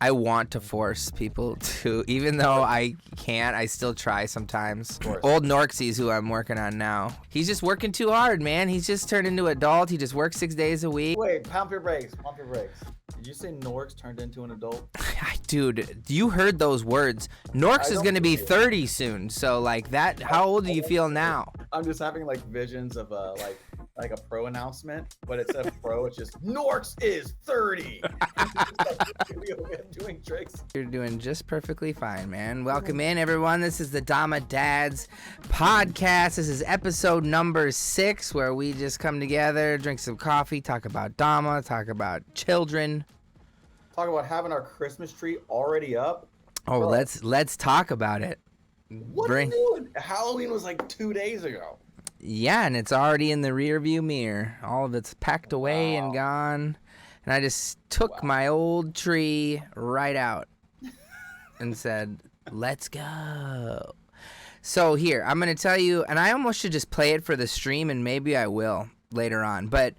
I want to force people to, even though I can't, I still try sometimes. Old NORX, who I'm working on now, he's just working too hard, man. He's just turned into an adult. He just works 6 days a week. Wait, pump your brakes. Did you say NORX turned into an adult? Dude, you heard those words. NORX is going to be 30 soon. So like that, how old do you feel now? I'm just having like visions of like a pro announcement, but instead of pro, it's just NORX is 30. Doing tricks. You're doing just perfectly fine, man. Welcome in, everyone. This is the Dama Dads podcast. This is episode number 6, where we just come together, drink some coffee, talk about Dama, talk about children. Talk about having our Christmas tree already up. Oh, bro. let's talk about it. What are you doing? Halloween was like 2 days ago. Yeah, and it's already in the rear view mirror. All of it's packed away and gone. And I just took my old tree right out and said, let's go. So here, I'm going to tell you, and I almost should just play it for the stream, and maybe I will later on. But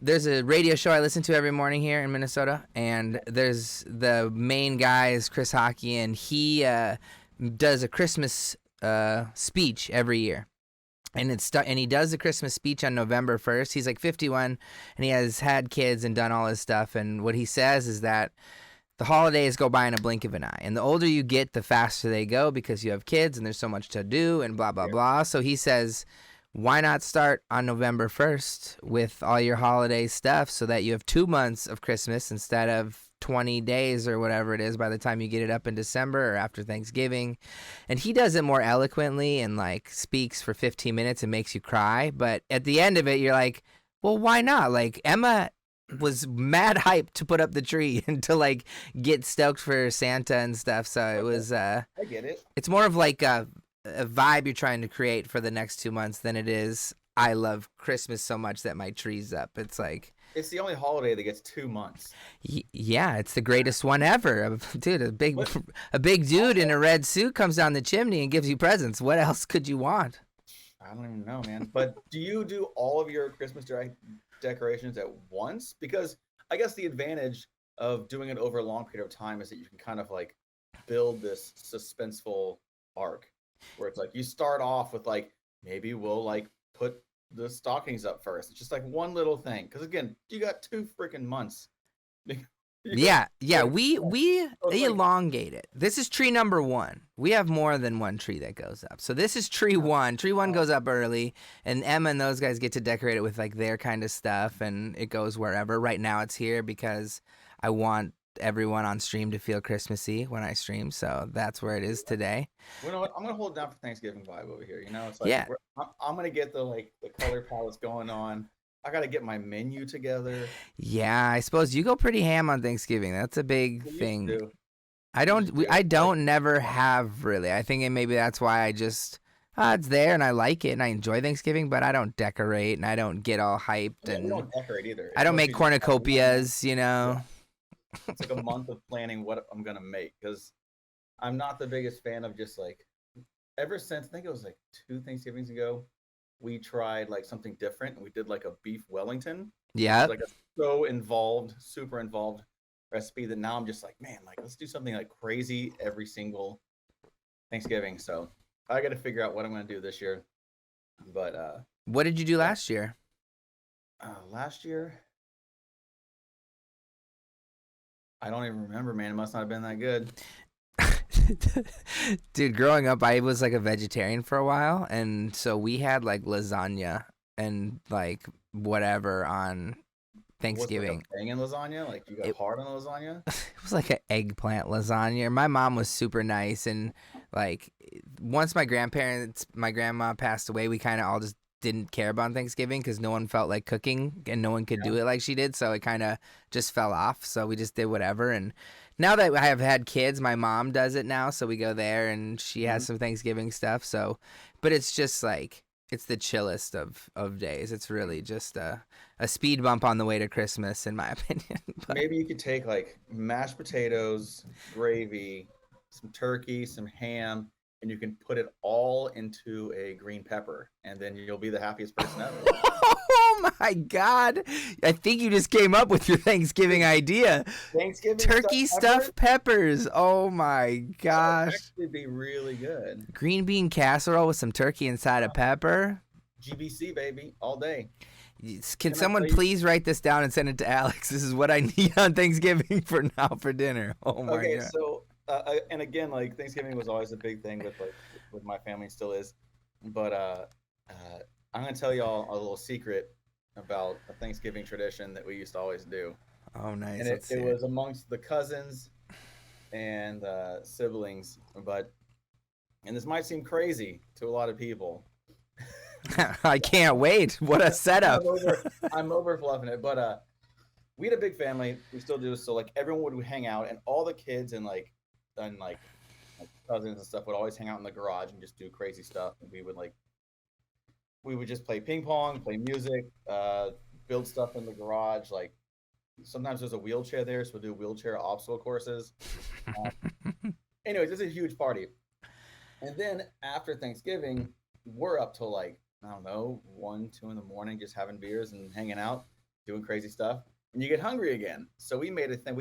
there's a radio show I listen to every morning here in Minnesota, and there's the main guy is Chris Hockey, and he does a Christmas speech every year. And he does the Christmas speech on November 1st. He's like 51, and he has had kids and done all his stuff. And what he says is that the holidays go by in a blink of an eye. And the older you get, the faster they go because you have kids and there's so much to do and blah, blah, blah. So he says, why not start on November 1st with all your holiday stuff so that you have 2 months of Christmas instead of 20 days or whatever it is by the time you get it up in December or after Thanksgiving. And he does it more eloquently and like speaks for 15 minutes and makes you cry. But at the end of it, you're like, well, why not? Like Emma was mad hyped to put up the tree and to like get stoked for Santa and stuff. So it was, I get it. It's more of like a vibe you're trying to create for the next 2 months than it is, I love Christmas so much that my tree's up. It's like, it's the only holiday that gets 2 months. Yeah, it's the greatest one ever. Dude, a big dude in a red suit comes down the chimney and gives you presents. What else could you want? I don't even know, man. But do you do all of your Christmas decorations at once? Because I guess the advantage of doing it over a long period of time is that you can kind of like build this suspenseful arc where it's like you start off with like, maybe we'll like put the stockings up first. It's just like one little thing, because again, you got 2 freaking months. Yeah, we elongate it. This is tree number 1. We have more than one tree that goes up, so this is tree 1. Tree 1 goes up early, and Emma and those guys get to decorate it with like their kind of stuff, and it goes wherever. Right now it's here because I want everyone on stream to feel Christmassy when I stream, so that's where it is today. You know what? I'm gonna hold down for Thanksgiving vibe over here. You know, it's like I'm gonna get the color palettes going on. I gotta get my menu together. Yeah, I suppose you go pretty ham on Thanksgiving. That's a big thing. I don't never have really. I think maybe that's why I just it's there and I like it and I enjoy Thanksgiving, but I don't decorate and I don't get all hyped and we don't decorate either. I don't make cornucopias, you know. Yeah. It's like a month of planning what I'm gonna make, because I'm not the biggest fan of just like, ever since I think it was like 2 Thanksgivings ago, we tried like something different and we did like a beef Wellington. Yeah. Like a super involved recipe that now I'm just like, man, like let's do something like crazy every single Thanksgiving. So I got to figure out what I'm gonna do this year. But what did you do last year? Last year, I don't even remember, man. It must not have been that good. Dude, growing up, I was like a vegetarian for a while, and so we had like lasagna and like whatever on Thanksgiving. Was it like a banging lasagna? Like you got hard on the lasagna? It was like an eggplant lasagna. My mom was super nice, and like once my grandma passed away, we kind of all just didn't care about Thanksgiving because no one felt like cooking and no one could do it like she did, so it kind of just fell off. So we just did whatever. And now that I have had kids, my mom does it now, so we go there and she has some Thanksgiving stuff. So, but it's just like it's the chillest of days. It's really just a speed bump on the way to Christmas, in my opinion. But maybe you could take like mashed potatoes, gravy, some turkey, some ham, and you can put it all into a green pepper, and then you'll be the happiest person ever. Oh Oh my God! I think you just came up with your Thanksgiving idea. Thanksgiving Turkey stuffed peppers. Oh my That would gosh! actually be really good. Green bean casserole with some turkey inside a pepper. GBC baby, all day. Can I someone tell you- please write this down and send it to Alex? This is what I need on Thanksgiving for now for dinner. Oh my Okay, God! so and again, like Thanksgiving was always a big thing with my family, and still is. But I'm gonna tell y'all a little secret about a Thanksgiving tradition that we used to always do, Oh nice. and Let's it see was amongst the cousins and siblings. And this might seem crazy to a lot of people. I can't wait. What a setup. I'm over fluffing it, but we had a big family. We still do. So like everyone would hang out, and all the kids and like cousins and stuff would always hang out in the garage and just do crazy stuff. And we would just play ping pong, play music, build stuff in the garage. Like sometimes there's a wheelchair there, so we'll do wheelchair obstacle courses. Anyways, it's a huge party. And then after Thanksgiving, we're up till like, I don't know, 1, 2 in the morning, just having beers and hanging out, doing crazy stuff. And you get hungry again. So we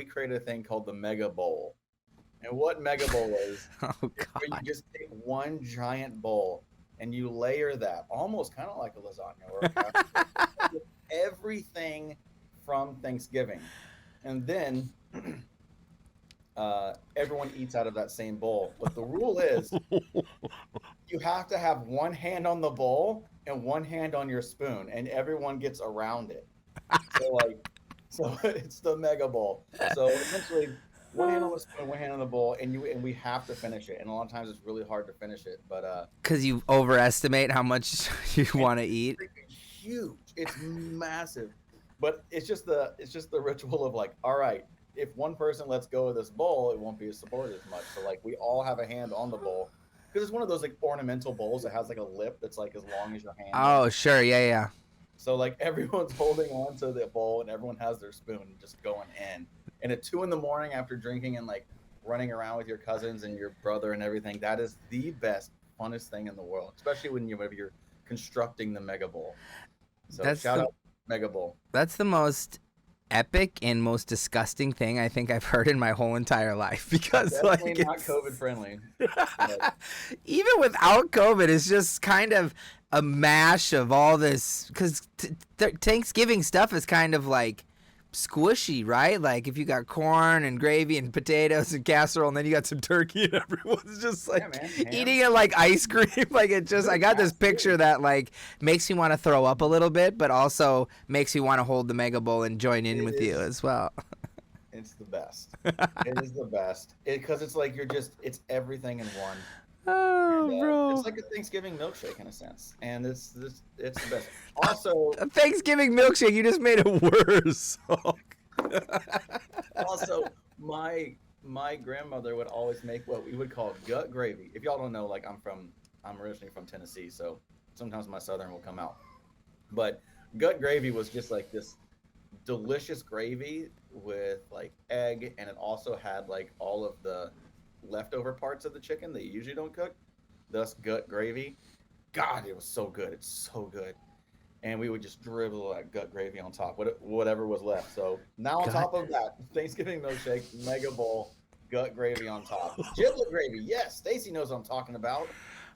created a thing called the Mega Bowl. And what Mega Bowl is, Oh where you God. just take one giant bowl and you layer that almost kind of like a lasagna or everything from Thanksgiving. And then everyone eats out of that same bowl. But the rule is you have to have one hand on the bowl and one hand on your spoon, and everyone gets around it. So it's the Mega Bowl. So essentially, one hand on the spoon, one hand on the bowl, and we have to finish it. And a lot of times it's really hard to finish it, but Because you overestimate how much you want to eat. freaking huge. It's massive. But it's just the ritual of like, all right, if one person lets go of this bowl, it won't be supported as much. So like we all have a hand on the bowl. Because it's one of those like ornamental bowls that has like a lip that's like as long as your hand. Oh sure, yeah. So like everyone's holding on to the bowl and everyone has their spoon just going in. And at 2 in the morning after drinking and like running around with your cousins and your brother and everything, that is the best, funnest thing in the world. Especially whenever you're constructing the Mega Bowl. So shout out Mega Bowl. That's the most epic and most disgusting thing I think I've heard in my whole entire life, because Definitely like not COVID friendly. But even without COVID, it's just kind of a mash of all this, because Thanksgiving stuff is kind of like squishy, right? Like if you got corn and gravy and potatoes and casserole, and then you got some turkey, and everyone's just like eating it like ice cream. Like it just, I got this picture that like makes me want to throw up a little bit, but also makes me want to hold the Mega Bowl and join in with you as well. It's the best. It is the best. Because it's like it's everything in one. Oh, bro. It's like a Thanksgiving milkshake in a sense, and it's the best. Also, A Thanksgiving milkshake, you just made it worse. also, my grandmother would always make what we would call gut gravy. If y'all don't know, like I'm originally from Tennessee, so sometimes my southern will come out. But gut gravy was just like this delicious gravy with like egg, and it also had like all of the leftover parts of the chicken that you usually don't cook, thus gut gravy. God, it was so good. It's so good. And we would just dribble that gut gravy on top, whatever was left. So now on top of that, Thanksgiving milkshake, Mega Bowl, gut gravy on top. Giblet gravy, yes. Stacy knows what I'm talking about.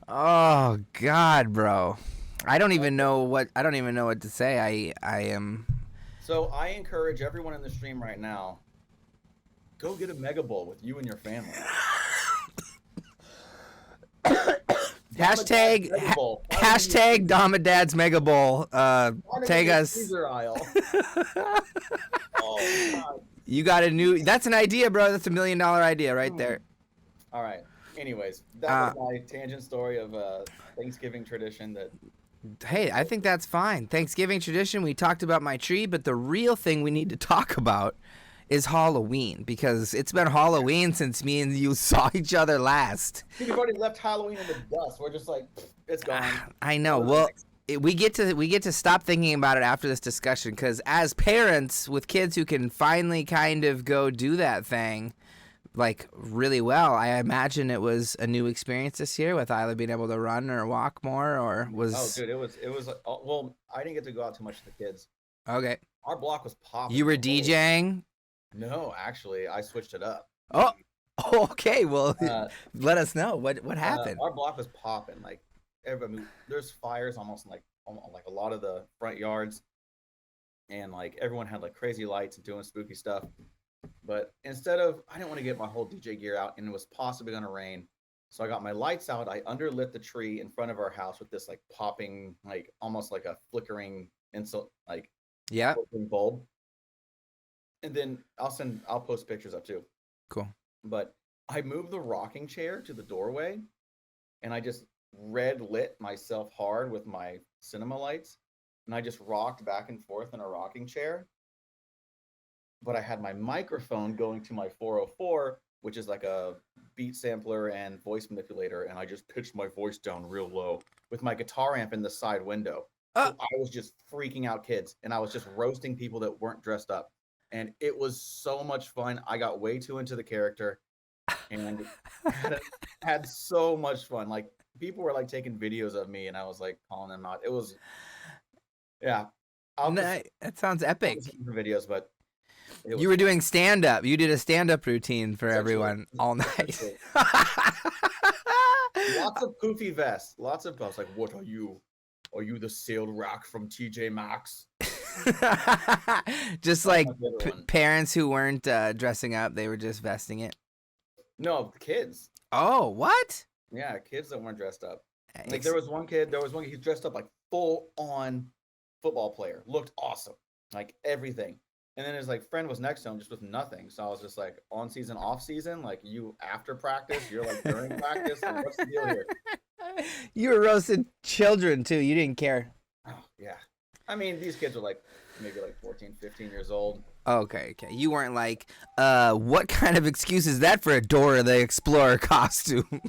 Oh God, bro. I don't even know what to say. I am. So I encourage everyone in the stream right now, go get a Mega Bowl with you and your family. Hashtag Dama Dads Mega Bowl. Tag us. Oh, God. You got that's an idea, bro. That's $1 million idea right there. All right. Anyways, that was my tangent story of Thanksgiving tradition that. Hey, I think that's fine. Thanksgiving tradition, we talked about my tree, but the real thing we need to talk about is Halloween, because it's been Halloween since me and you saw each other last. We've already left Halloween in the dust. We're just like, it's gone. I know. Well, we get to stop thinking about it after this discussion, because as parents with kids who can finally kind of go do that thing, like really well. I imagine it was a new experience this year with either being able to run or walk more, or Oh, was dude, it was well, I didn't get to go out too much with the kids. okay. Our block was popping. You were Holy- DJing? No, actually, I switched it up. Oh, okay. Well, Uh, let us know what happened. our block was popping. Like everybody, there's fires almost in like a lot of the front yards, and like everyone had like crazy lights and doing spooky stuff. But instead of, I didn't want to get my whole DJ gear out, and it was possibly going to rain. So I got my lights out. I underlit the tree in front of our house with this like popping, like almost like a flickering insult, like Yeah. flickering bulb. And then I'll post pictures up too. Cool. But I moved the rocking chair to the doorway, and I just red lit myself hard with my cinema lights, and I just rocked back and forth in a rocking chair. But I had my microphone going to my 404, which is like a beat sampler and voice manipulator, and I just pitched my voice down real low with my guitar amp in the side window. So I was just freaking out kids, and I was just roasting people that weren't dressed up. And it was so much fun. I got way too into the character and had so much fun. Like people were like taking videos of me, and I was like calling them out. It was, yeah. That sounds epic. Videos, but you were doing stand up. You did a stand up routine for everyone all night. Lots of poofy vests. Lots of, I was like, what are you? Are you the sailed rock from TJ Maxx? Just like parents who weren't dressing up, they were just vesting it. No, kids. Oh, what? Yeah, kids that weren't dressed up. Like there was one kid he's dressed up like full on football player, looked awesome, like everything. And then his like friend was next to him just with nothing. So I was just like, on season, off season, like you after practice, you're like during practice. Like, what's the deal here? You were roasting children too. You didn't care. Oh yeah. I mean, these kids are like maybe like 14, 15 years old. Okay. You weren't like, what kind of excuse is that for a Dora the Explorer costume?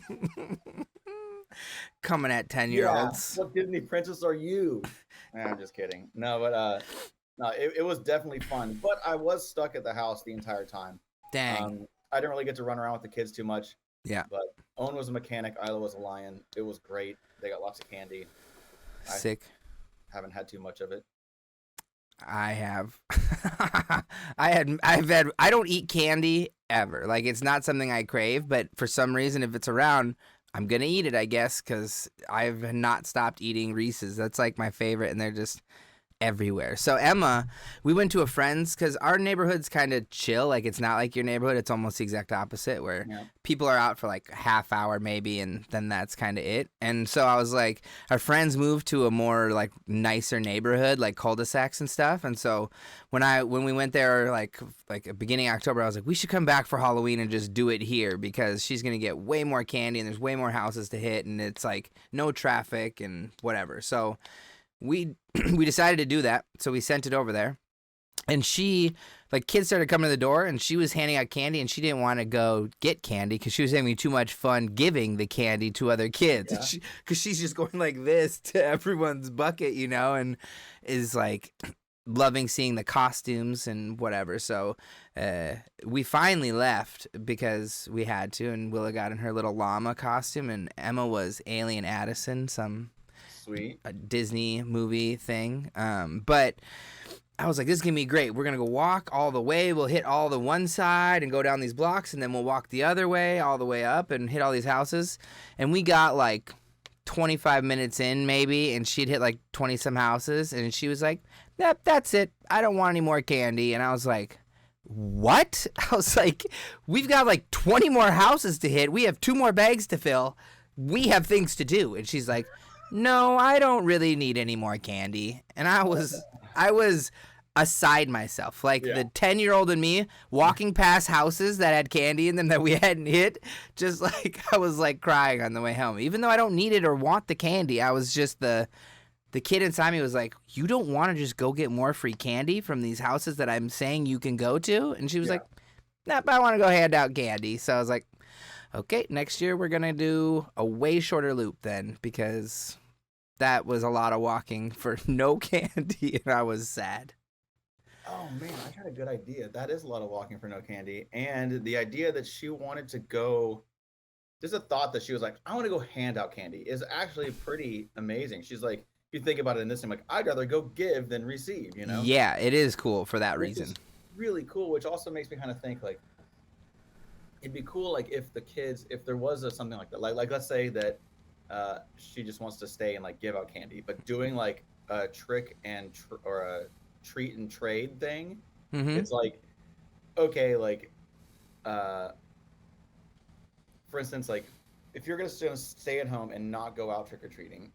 Coming at 10-year-olds. What Disney princess are you? Nah, I'm just kidding. No, but no, it was definitely fun. But I was stuck at the house the entire time. Dang. I didn't really get to run around with the kids too much. Yeah. But Owen was a mechanic. Isla was a lion. It was great. They got lots of candy. Sick. Haven't had too much of it. I have. I don't eat candy ever. Like, it's not something I crave, but for some reason, if it's around, I'm going to eat it, I guess, because I've not stopped eating Reese's. That's like my favorite, and they're just everywhere. So Emma, we went to a friend's because our neighborhood's kind of chill. Like, it's not like your neighborhood. It's almost the exact opposite where people are out for like a half hour maybe, and then that's kind of it. And so I was like, our friends moved to a more like nicer neighborhood, like cul-de-sacs and stuff. And so when we went there like beginning of October, I was like, we should come back for Halloween and just do it here because she's gonna get way more candy and there's way more houses to hit and it's like no traffic and whatever. So we decided to do that, so we sent it over there. And she, like, kids started coming to the door, and she was handing out candy, and she didn't want to go get candy because she was having too much fun giving the candy to other kids. Because she's just going like this to everyone's bucket, you know, and is, like, loving seeing the costumes and whatever. So we finally left because we had to, and Willa got in her little llama costume, and Emma was Alien Addison, a Disney movie thing. But I was like, this is going to be great. We're going to go walk all the way. We'll hit all the one side and go down these blocks, and then we'll walk the other way all the way up and hit all these houses. And we got like 25 minutes in maybe, and she'd hit like 20-some houses, and she was like, yep, that's it. I don't want any more candy. And I was like, what? I was like, we've got like 20 more houses to hit. We have 2 more bags to fill. We have things to do. And she's like, no, I don't really need any more candy. And I was aside myself. Like the 10-year-old in me walking past houses that had candy in them that we hadn't hit, just like I was like crying on the way home. Even though I don't need it or want the candy, I was just the kid inside me was like, you don't want to just go get more free candy from these houses that I'm saying you can go to? And she was like, nah, but I want to go hand out candy. So I was like, okay, next year we're going to do a way shorter loop then, because that was a lot of walking for no candy, and I was sad. Oh man, I got a good idea. That is a lot of walking for no candy. And the idea that she wanted to go, just a thought that she was like, I want to go hand out candy is actually pretty amazing. She's like, if you think about it in this, I'm like, I'd rather go give than receive, you know? Yeah, it is cool for that Which reason. is really cool, which also makes me kind of think like, it'd be cool like if the kids, if there was something like that, like let's say that she just wants to stay and like give out candy, but doing like a trick and or a treat and trade thing, Mm-hmm. it's like okay, like uh for instance, like if you're gonna stay at home and not go out trick or treating,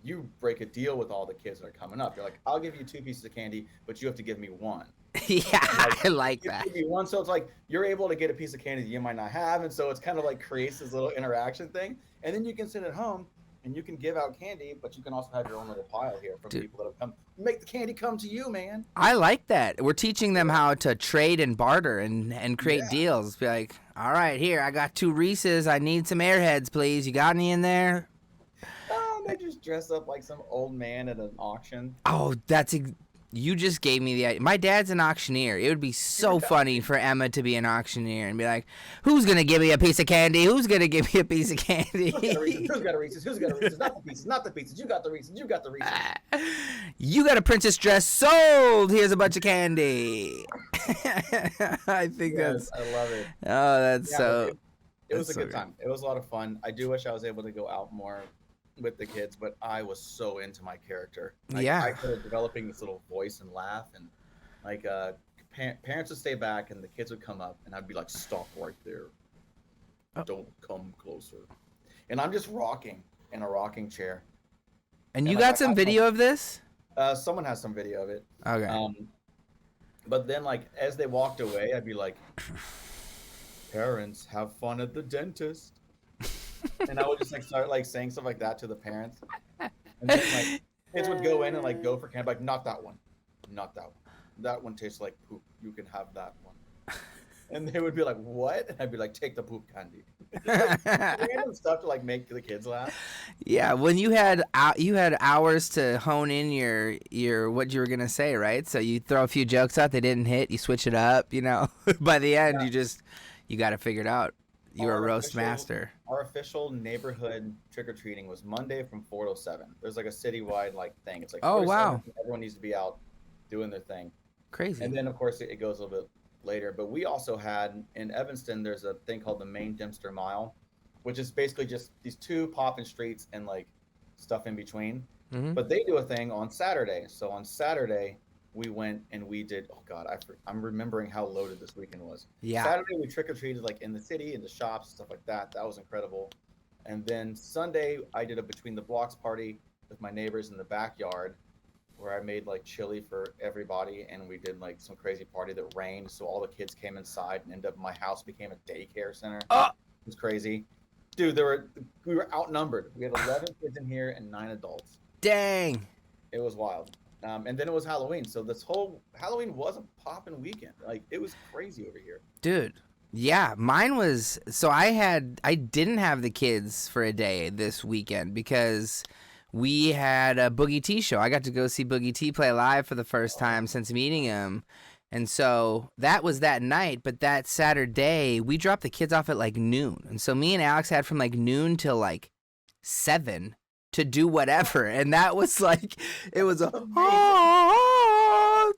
you break a deal with all the kids that are coming up. You're like, I'll give you 2 pieces of candy, but you have to give me one. Yeah, Like I like you that. give me one, so it's like you're able to get a piece of candy that you might not have, and so it's kind of like creates this little interaction thing. And then you can sit at home and you can give out candy, but you can also have your own little pile here from Dude, people that have come. Make the candy come to you, man. I like that. We're teaching them how to trade and barter and create Yeah. deals. Be like, all right, here, I got 2 Reese's. I need some Airheads, please. You got any in there? Oh, they just dress up like some old man at an auction. Oh, you just gave me the idea. My dad's an auctioneer. It would be so funny for Emma to be an auctioneer and be like, who's going to give me a piece of candy? Who's going to give me a piece of candy? Who's got a Reese's? Who's got a Reese's? Who's got a Reese's? Not the pieces. Not the pieces. You got the Reese's. You got the Reese's. You got a princess dress sold. Here's a bunch of candy. I think Yes, I love it. oh, that's Yeah, so. it was That's a so good time. It was a lot of fun. I do wish I was able to go out more with the kids, but I was so into my character. Like Yeah. I started developing this little voice and laugh, and like parents would stay back, and the kids would come up, and I'd be like, "Stop right there! Oh. Don't come closer." And I'm just rocking in a rocking chair. And you I'm got like, some video of this? Someone has some video of it. Okay. But then like as they walked away, I'd be like, "Parents, have fun at the dentist." And I would just like start like saying stuff like that to the parents, and then like kids would go in and like go for candy, like not that one, not that one. That one tastes like poop. You can have that one. And they would be like, "What?" And I'd be like, "Take the poop candy." Random stuff to like make the kids laugh. Yeah, when you had hours to hone in your what you were gonna say, right? So you throw a few jokes out, they didn't hit, you switch it up, you know. By the end, Yeah. you got to figure it out. You're a Our roast official- master. Our official neighborhood trick or treating was Monday from 4 to 7. There's like a citywide like thing. It's like Oh, 4 to 7, wow. everyone needs to be out doing their thing. Crazy. And then of course it goes a little bit later. But we also had in Evanston, there's a thing called the Main Dempster Mile, which is basically just these two popping streets and like stuff in between. Mhm. But they do a thing on Saturday. So on Saturday we went and we did. Oh God, I'm remembering how loaded this weekend was. Yeah. Saturday we trick or treated like in the city, in the shops, stuff like that. That was incredible. And then Sunday I did a between the blocks party with my neighbors in the backyard, where I made like chili for everybody, and we did like some crazy party that rained, so all the kids came inside and ended up my house became a daycare center. Oh. It was crazy, dude. We were outnumbered. We had 11 kids in here and 9 adults. Dang. It was wild. And then it was Halloween, so this whole Halloween was a poppin' weekend. Like it was crazy over here. Dude. Yeah, mine was so I didn't have the kids for a day this weekend because we had a Boogie T show. I got to go see Boogie T play live for the first time since meeting him. And so that was that night, but that Saturday we dropped the kids off at like noon. And so me and Alex had from like noon till like 7 to do whatever. And that was like, it was a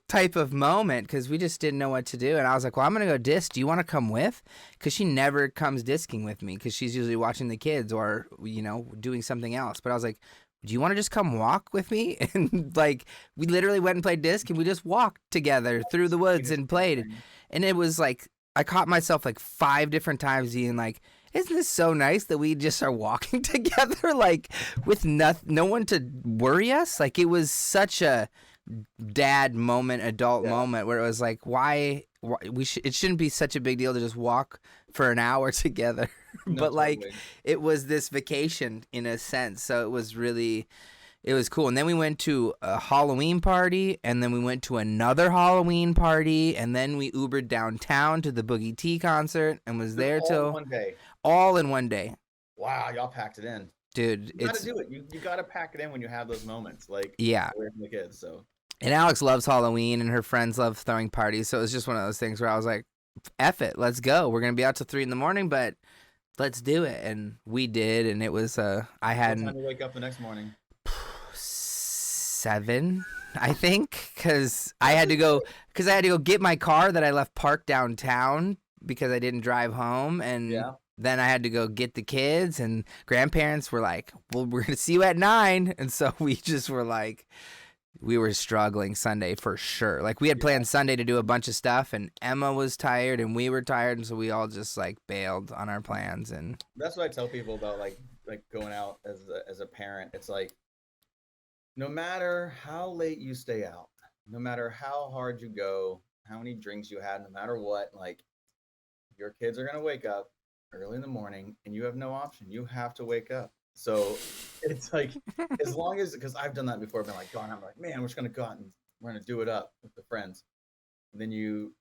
type of moment because we just didn't know what to do. And I was like, well, I'm going to go disc. Do you want to come with? Because she never comes discing with me because she's usually watching the kids or, you know, doing something else. But I was like, do you want to just come walk with me? And like, we literally went and played disc and we just walked together through the woods and played. And it was like, I caught myself like 5 different times being like, isn't this so nice that we just are walking together, like with no one to worry us? Like it was such a dad moment, adult moment where it was like, why it shouldn't be such a big deal to just walk for an hour together. No, But like totally. it was this vacation in a sense. So it was cool. And then we went to a Halloween party, and then we went to another Halloween party, and then we Ubered downtown to the Boogie T concert and was there all till in one day. all in one day. Wow, y'all packed it in. Dude, You gotta do it. You gotta pack it in when you have those moments, like yeah. away from the kids. So And Alex loves Halloween, and her friends love throwing parties. So it was just one of those things where I was like, F it, let's go. We're going to be out till 3 a.m, but let's do it. And we did, and it was, I What hadn't, time do you wake up the next morning? 7, I think, because I had to go get my car that I left parked downtown because I didn't drive home, and Yeah. then I had to go get the kids, and grandparents were like, well, we're gonna see you at 9, and so we just were like, we were struggling Sunday for sure. Like, we had planned Sunday to do a bunch of stuff, and Emma was tired and we were tired, and so we all just like bailed on our plans. And That's what I tell people about like going out as a parent. It's like, no matter how late you stay out, no matter how hard you go, how many drinks you had, no matter what, like, your kids are gonna wake up early in the morning, and you have no option. You have to wake up. So it's like, as long as, because I've done that before, I've been like, I'm like, man, we're just gonna go out and we're gonna do it up with the friends. And then you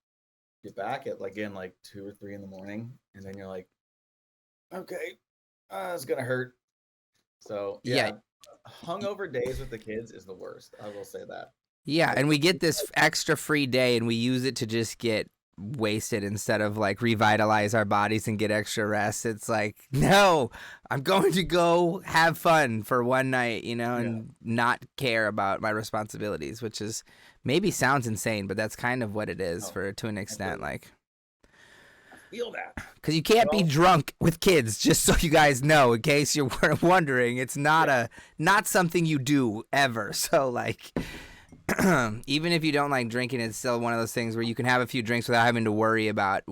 get back at like, again, like 2 or 3 in the morning, and then you're like, okay, it's gonna hurt. So yeah, hungover days with the kids is the worst. I will say that. yeah, and we get this extra free day, and we use it to just get wasted instead of like revitalize our bodies and get extra rest. It's like, no, I'm going to go have fun for one night, and not care about my responsibilities, which is maybe sounds insane, but that's kind of what it is to an extent. Like, I feel that. Because you can't be drunk with kids, just so you guys know, in case you're wondering. It's not not something you do ever. So like, even if you don't like drinking, it's still one of those things where you can have a few drinks without having to worry about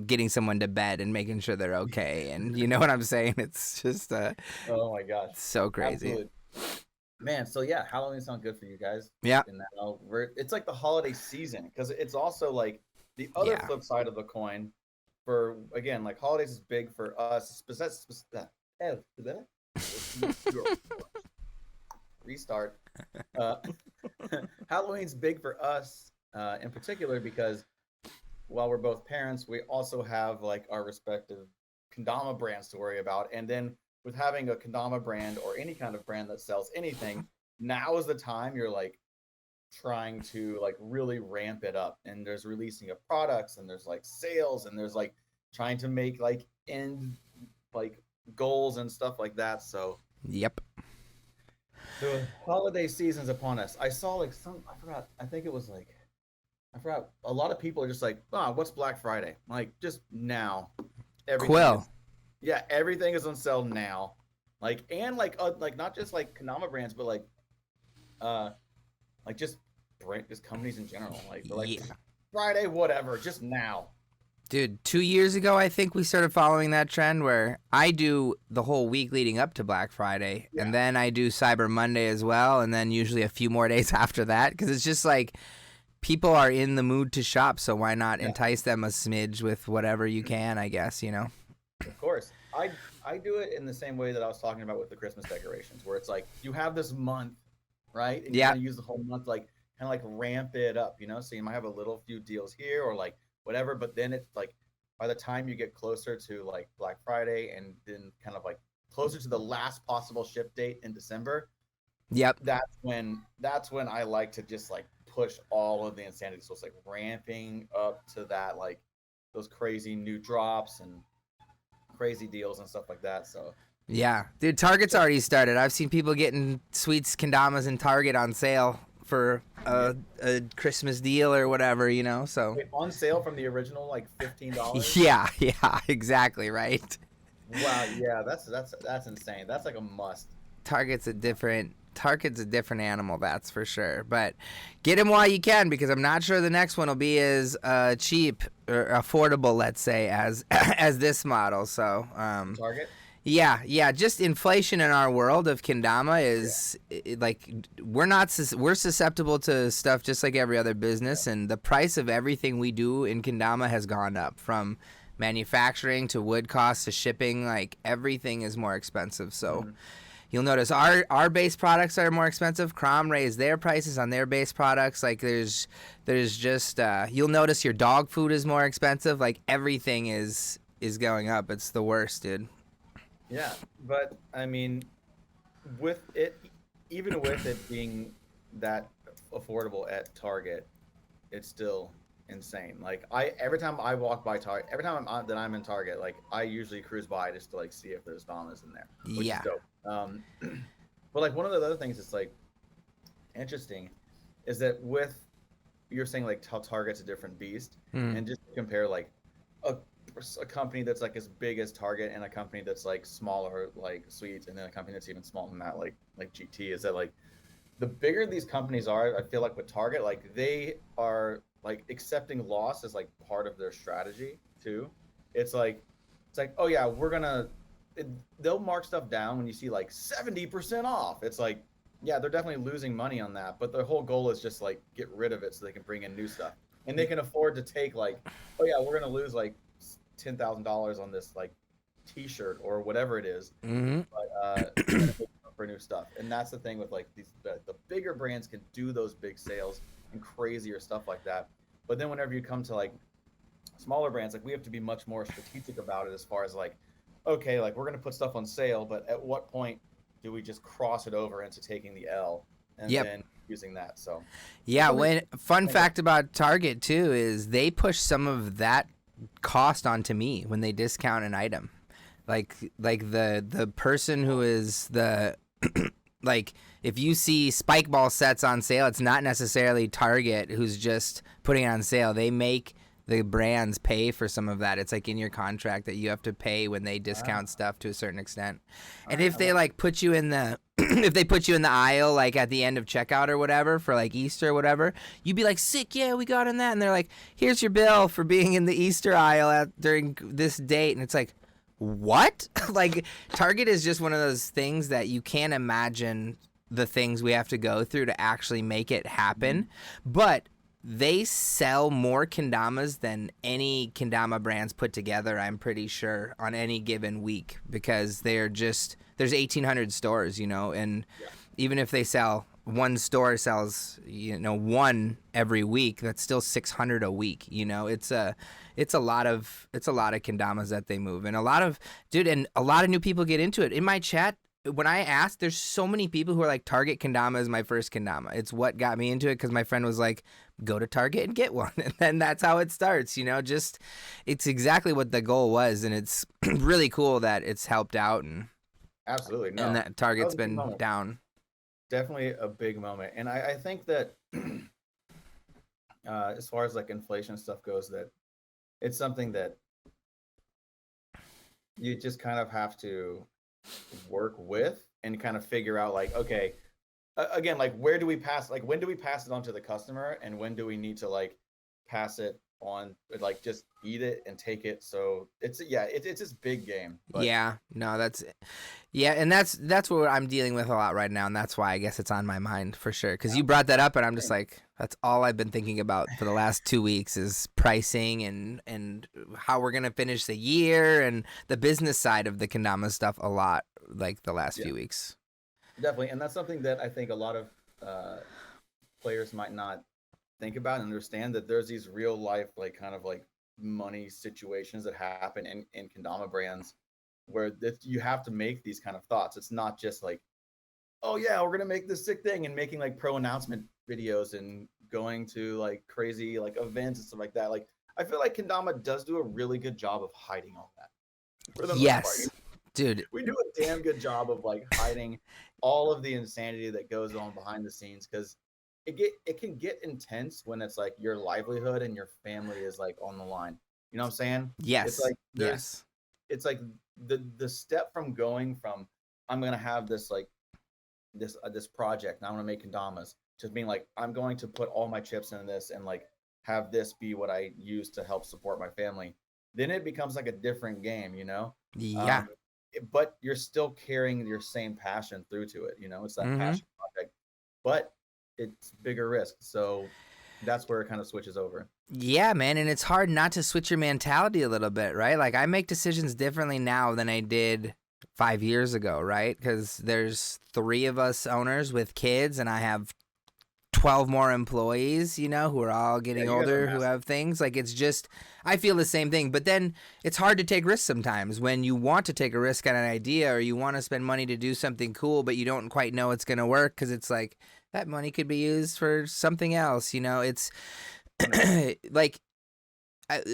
getting someone to bed and making sure they're okay. And you know what I'm saying? It's just oh my gosh, so crazy. Absolutely. Man, so yeah, Halloween sounds good for you guys. Yeah. And it's like the holiday season, because it's also like the other flip side of the coin. For again, like, holidays is big for us. Restart. Halloween's big for us in particular because while we're both parents, we also have like our respective kendama brands to worry about. And then with having a kendama brand or any kind of brand that sells anything, now is the time you're like trying to like really ramp it up. And there's releasing of products, and there's like sales, and there's like trying to make like end like goals and stuff like that. So yep. The holiday season's upon us. I saw like I forgot. I think it was like, I forgot. A lot of people are just like, what's Black Friday? Like, just now. Quill. Everything is on sale now. Like, and like not just like Kendamas brands, but like just companies in general. Like, they're like, Friday, whatever, just now. Dude, 2 years ago, I think we started following that trend where I do the whole week leading up to Black Friday, and then I do Cyber Monday as well, and then usually a few more days after that, because it's just like people are in the mood to shop, so why not entice them a smidge with whatever you can, I guess, Of course. I do it in the same way that I was talking about with the Christmas decorations, where it's like you have this month, right? And you're going to use the whole month, like, kind of like ramp it up, So you might have a little few deals here or like whatever, but then it's like by the time you get closer to like Black Friday and then kind of like closer to the last possible ship date in December, that's when I like to just like push all of the insanity. So it's like ramping up to that, like those crazy new drops and crazy deals and stuff like that. So yeah, dude, Target's already started. I've seen people getting Sweets Kendamas in Target on sale for a Christmas deal or whatever, so wait, on sale from the original like $15. yeah, exactly, right. Wow, yeah, that's insane. That's like a must. Target's a different animal, that's for sure. But get them while you can, because I'm not sure the next one will be as cheap or affordable, let's say, as this model. So Target. Yeah, just inflation in our world of kendama is like we're susceptible to stuff just like every other business, and the price of everything we do in kendama has gone up, from manufacturing to wood costs to shipping. Like, everything is more expensive. So you'll notice our base products are more expensive. Crom raised their prices on their base products. Like, there's just you'll notice your dog food is more expensive. Like, everything is going up. It's the worst, dude. Yeah, but I mean, even with it being that affordable at Target, it's still insane. Like every time I walk by Target, every time that I'm in Target, like I usually cruise by just to like see if there's Damas in there, which is Yeah. dope. But like one of the other things that's like interesting is that with you're saying like how Target's a different beast, and just compare like a, a company that's like as big as Target and a company that's like smaller like Sweets, and then a company that's even smaller than that like GT, is that like the bigger these companies are, I feel like with Target, like they are like accepting loss as like part of their strategy too. It's like oh yeah, they'll mark stuff down when you see like 70% off. It's like yeah, they're definitely losing money on that, but their whole goal is just like get rid of it so they can bring in new stuff, and they can afford to take like oh yeah, we're gonna lose like $10,000 on this like T-shirt or whatever it is, but we're gonna make up for new stuff. And that's the thing with like the bigger brands can do those big sales and crazier stuff like that. But then whenever you come to like smaller brands, like we have to be much more strategic about it as far as like, okay, like we're gonna put stuff on sale, but at what point do we just cross it over into taking the L and then using that? So yeah, fun fact about Target too is they push some of that cost onto me when they discount an item. Like the person who is the like if you see spike ball sets on sale, it's not necessarily Target who's just putting it on sale. They make the brands pay for some of that. It's like in your contract that you have to pay when they discount stuff to a certain extent. And if they like put you in the if they put you in the aisle like at the end of checkout or whatever for like Easter or whatever, you'd be like, sick, yeah, we got in that. And they're like, here's your bill for being in the Easter aisle during this date. And it's like, what? Like Target is just one of those things that you can't imagine the things we have to go through to actually make it happen. But they sell more kendamas than any kendama brands put together, I'm pretty sure, on any given week, because there's 1,800 stores, and even if they sell, one store sells, one every week, that's still 600 a week. It's a lot of kendamas that they move, and a lot of new people get into it. In my chat, when I asked, there's so many people who are like, Target kendama is my first kendama. It's what got me into it, because my friend was like, go to Target and get one. And then that's how it starts, it's exactly what the goal was. And it's really cool that it's helped out. And absolutely. No, and that Target's been down. Definitely a big moment. And I think that as far as like inflation stuff goes, that it's something that you just kind of have to work with and kind of figure out like, okay, again, like when do we pass it on to the customer, and when do we need to like pass it on, like just eat it and take it? So it's this big game. But and that's what I'm dealing with a lot right now, and that's why I guess it's on my mind for sure, because you brought that up, and I'm just like, that's all I've been thinking about for the last 2 weeks is pricing and how we're gonna finish the year, and the business side of the kendama stuff a lot, like the last few weeks. Definitely, and that's something that I think a lot of players might not think about and understand, that there's these real life like kind of like money situations that happen in kendama brands where you have to make these kind of thoughts. It's not just like, oh yeah, we're gonna make this sick thing and making like pro announcement videos and going to like crazy like events and stuff like that. Like I feel like kendama does do a really good job of hiding all that. For the most part. Dude, we do a damn good job of like hiding all of the insanity that goes on behind the scenes, because it can get intense when it's like your livelihood and your family is like on the line. You know what I'm saying? Yes. It's like it's like the step from going from I'm gonna have this like this project and I'm gonna make kendamas, just being like, I'm going to put all my chips into this and like have this be what I use to help support my family. Then it becomes like a different game, Yeah. But you're still carrying your same passion through to it. It's that passion project, but it's bigger risk. So that's where it kind of switches over. Yeah, man. And it's hard not to switch your mentality a little bit, right? Like I make decisions differently now than I did 5 years ago, right? Because there's 3 of us owners with kids, and I have 12 more employees, who are all getting older, who have things. Like it's just, I feel the same thing. But then it's hard to take risks sometimes when you want to take a risk on an idea, or you want to spend money to do something cool, but you don't quite know it's going to work, because it's like, that money could be used for something else. It's like,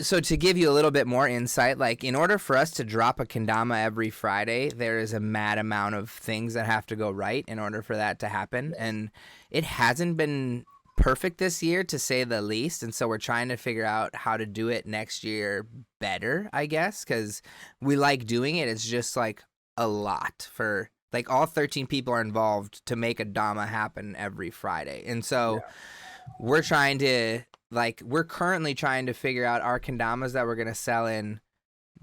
so to give you a little bit more insight, like in order for us to drop a kendama every Friday, there is a mad amount of things that have to go right in order for that to happen. And it hasn't been perfect this year, to say the least. And so we're trying to figure out how to do it next year better, I guess, because we like doing it. It's just like a lot for like all 13 people are involved to make a Dama happen every Friday. And so we're trying to, like, we're currently trying to figure out our kendamas that we're going to sell in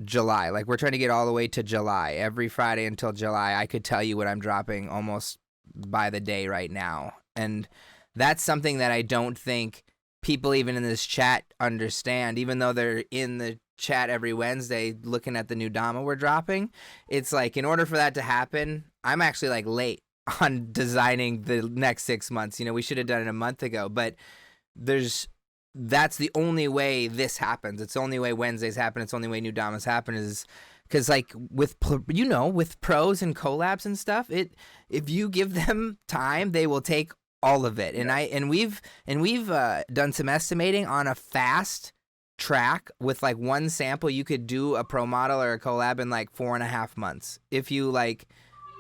July. Like, we're trying to get all the way to July. Every Friday until July, I could tell you what I'm dropping almost by the day right now. And that's something that I don't think people even in this chat understand, even though they're in the chat every Wednesday looking at the new Dama we're dropping. It's like, in order for that to happen, I'm actually like late on designing the next 6 months. We should have done it a month ago, but that's the only way this happens. It's the only way Wednesdays happen. It's the only way new Damas happen, is because, like, with pros and collabs and stuff, if you give them time, they will take all of it. And we've done some estimating on a fast track with like one sample. You could do a pro model or a collab in like 4.5 months if you like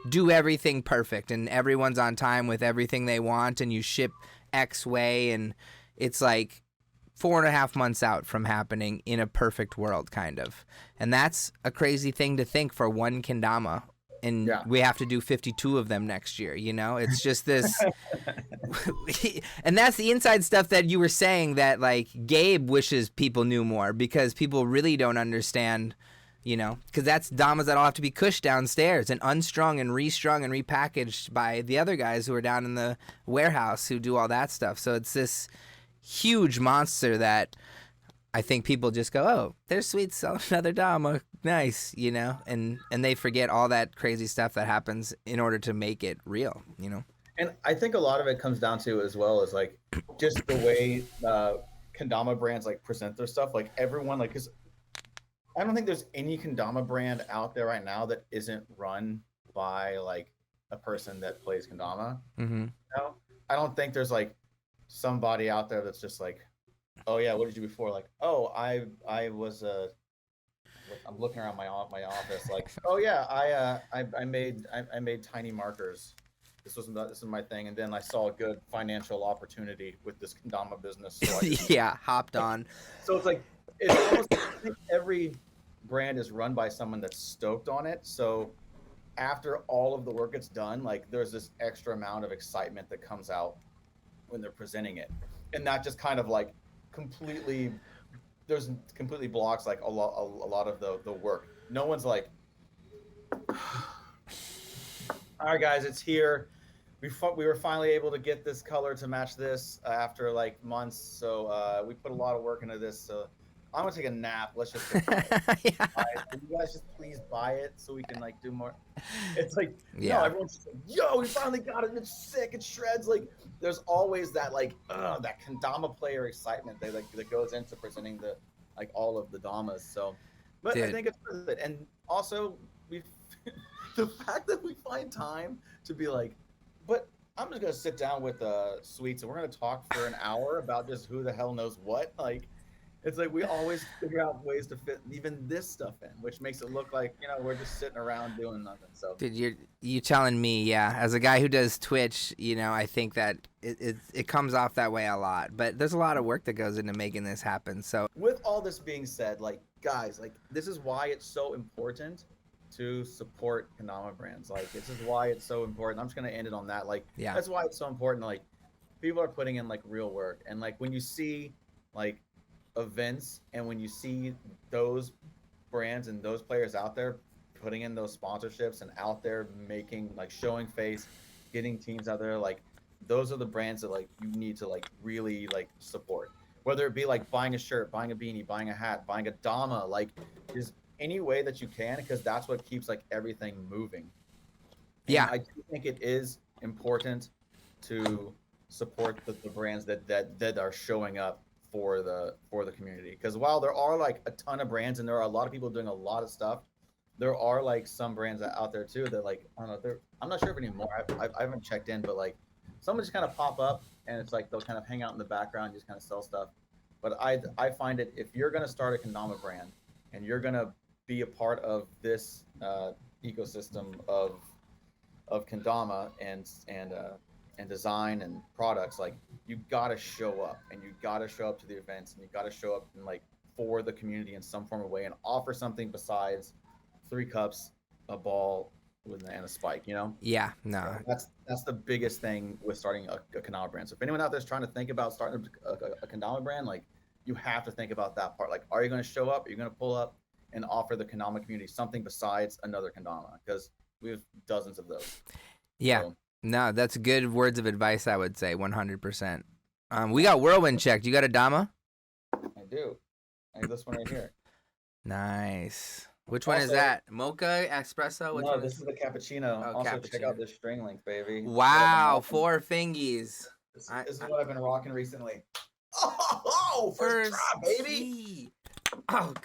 do everything perfect and everyone's on time with everything they want, and you ship X way, and it's like 4.5 months out from happening in a perfect world, kind of. And that's a crazy thing to think for one kendama. And we have to do 52 of them next year, It's just this. And that's the inside stuff that you were saying that, like, Gabe wishes people knew more, because people really don't understand, because that's Damas that all have to be cushed downstairs and unstrung and restrung and repackaged by the other guys who are down in the warehouse who do all that stuff. So it's this huge monster that I think people just go, oh, there's Sweets selling another Dama, nice, and they forget all that crazy stuff that happens in order to make it real, And I think a lot of it comes down to, as well, as like just the way kendama brands like present their stuff. Like, everyone, like, because I don't think there's any kendama brand out there right now that isn't run by like a person that plays kendama. Mm-hmm. I don't think there's like somebody out there that's just like, oh yeah, what did you do before? Like, oh, I was I'm looking around my office, like, oh yeah, I made tiny markers. This is my thing, and then I saw a good financial opportunity with this kendama business. So hopped on. So it's like, it's almost, I think every brand is run by someone that's stoked on it. So after all of the work gets done, like, there's this extra amount of excitement that comes out when they're presenting it, and that just kind of like completely blocks like a lot of the work. No one's like, all right guys, it's here. We were finally able to get this color to match this after like months. So we put a lot of work into this. So I'm gonna take a nap. Let's just go buy it. Can you guys just please buy it so we can like do more? It's like, no, everyone's just like, yo, we finally got it. It's sick. It shreds. Like, there's always that like that kendama player excitement that goes into presenting the like all of the Damas. So, but I think it's worth it. And also the fact that we find time to be like, but I'm just gonna sit down with Sweets and we're gonna talk for an hour about just who the hell knows what. Like, it's like we always figure out ways to fit even this stuff in, which makes it look like, we're just sitting around doing nothing. So, dude, you telling me, as a guy who does Twitch, I think that it comes off that way a lot. But there's a lot of work that goes into making this happen. So, with all this being said, like, guys, like, this is why it's so important to support kendama brands. Like, this is why it's so important. I'm just gonna end it on that. Like, that's why it's so important. Like, people are putting in like real work, and like when you see like events and when you see those brands and those players out there putting in those sponsorships and out there making like showing face, getting teams out there, like, those are the brands that like you need to like really like support, whether it be like buying a shirt, buying a beanie, buying a hat, buying a Dama, like, just any way that you can, because that's what keeps like everything moving. And I do think it is important to support the brands that are showing up for the community, because while there are like a ton of brands and there are a lot of people doing a lot of stuff, there are like some brands out there too that, like, I don't know, I'm not sure if anymore. I haven't checked in, but like some just kind of pop up, and it's like they'll kind of hang out in the background, just kind of sell stuff. But I find it, if you're gonna start a kendama brand and you're gonna be a part of this ecosystem of kendama and design and products, like you gotta show up, and you gotta show up to the events, and you gotta show up and like for the community in some form of way, and offer something besides 3 cups, a ball, and a spike, you know? Yeah, no. That's the biggest thing with starting a kendama brand. So if anyone out there is trying to think about starting a kendama brand, like you have to think about that part. Like, are you going to show up? Are you going to pull up and offer the kendama community something besides another kendama? Because we have dozens of those. Yeah, so, no, that's good words of advice, I would say, 100%. We got Whirlwind checked. You got a Dama? I do. I have this one right here. Nice. Which one is that? Mocha, espresso? Which one this is the cappuccino. Oh, also, cappuccino. check out this string length, baby. Wow, 4 fingies. This is what I've been rocking recently. Oh, first try, baby. Oh,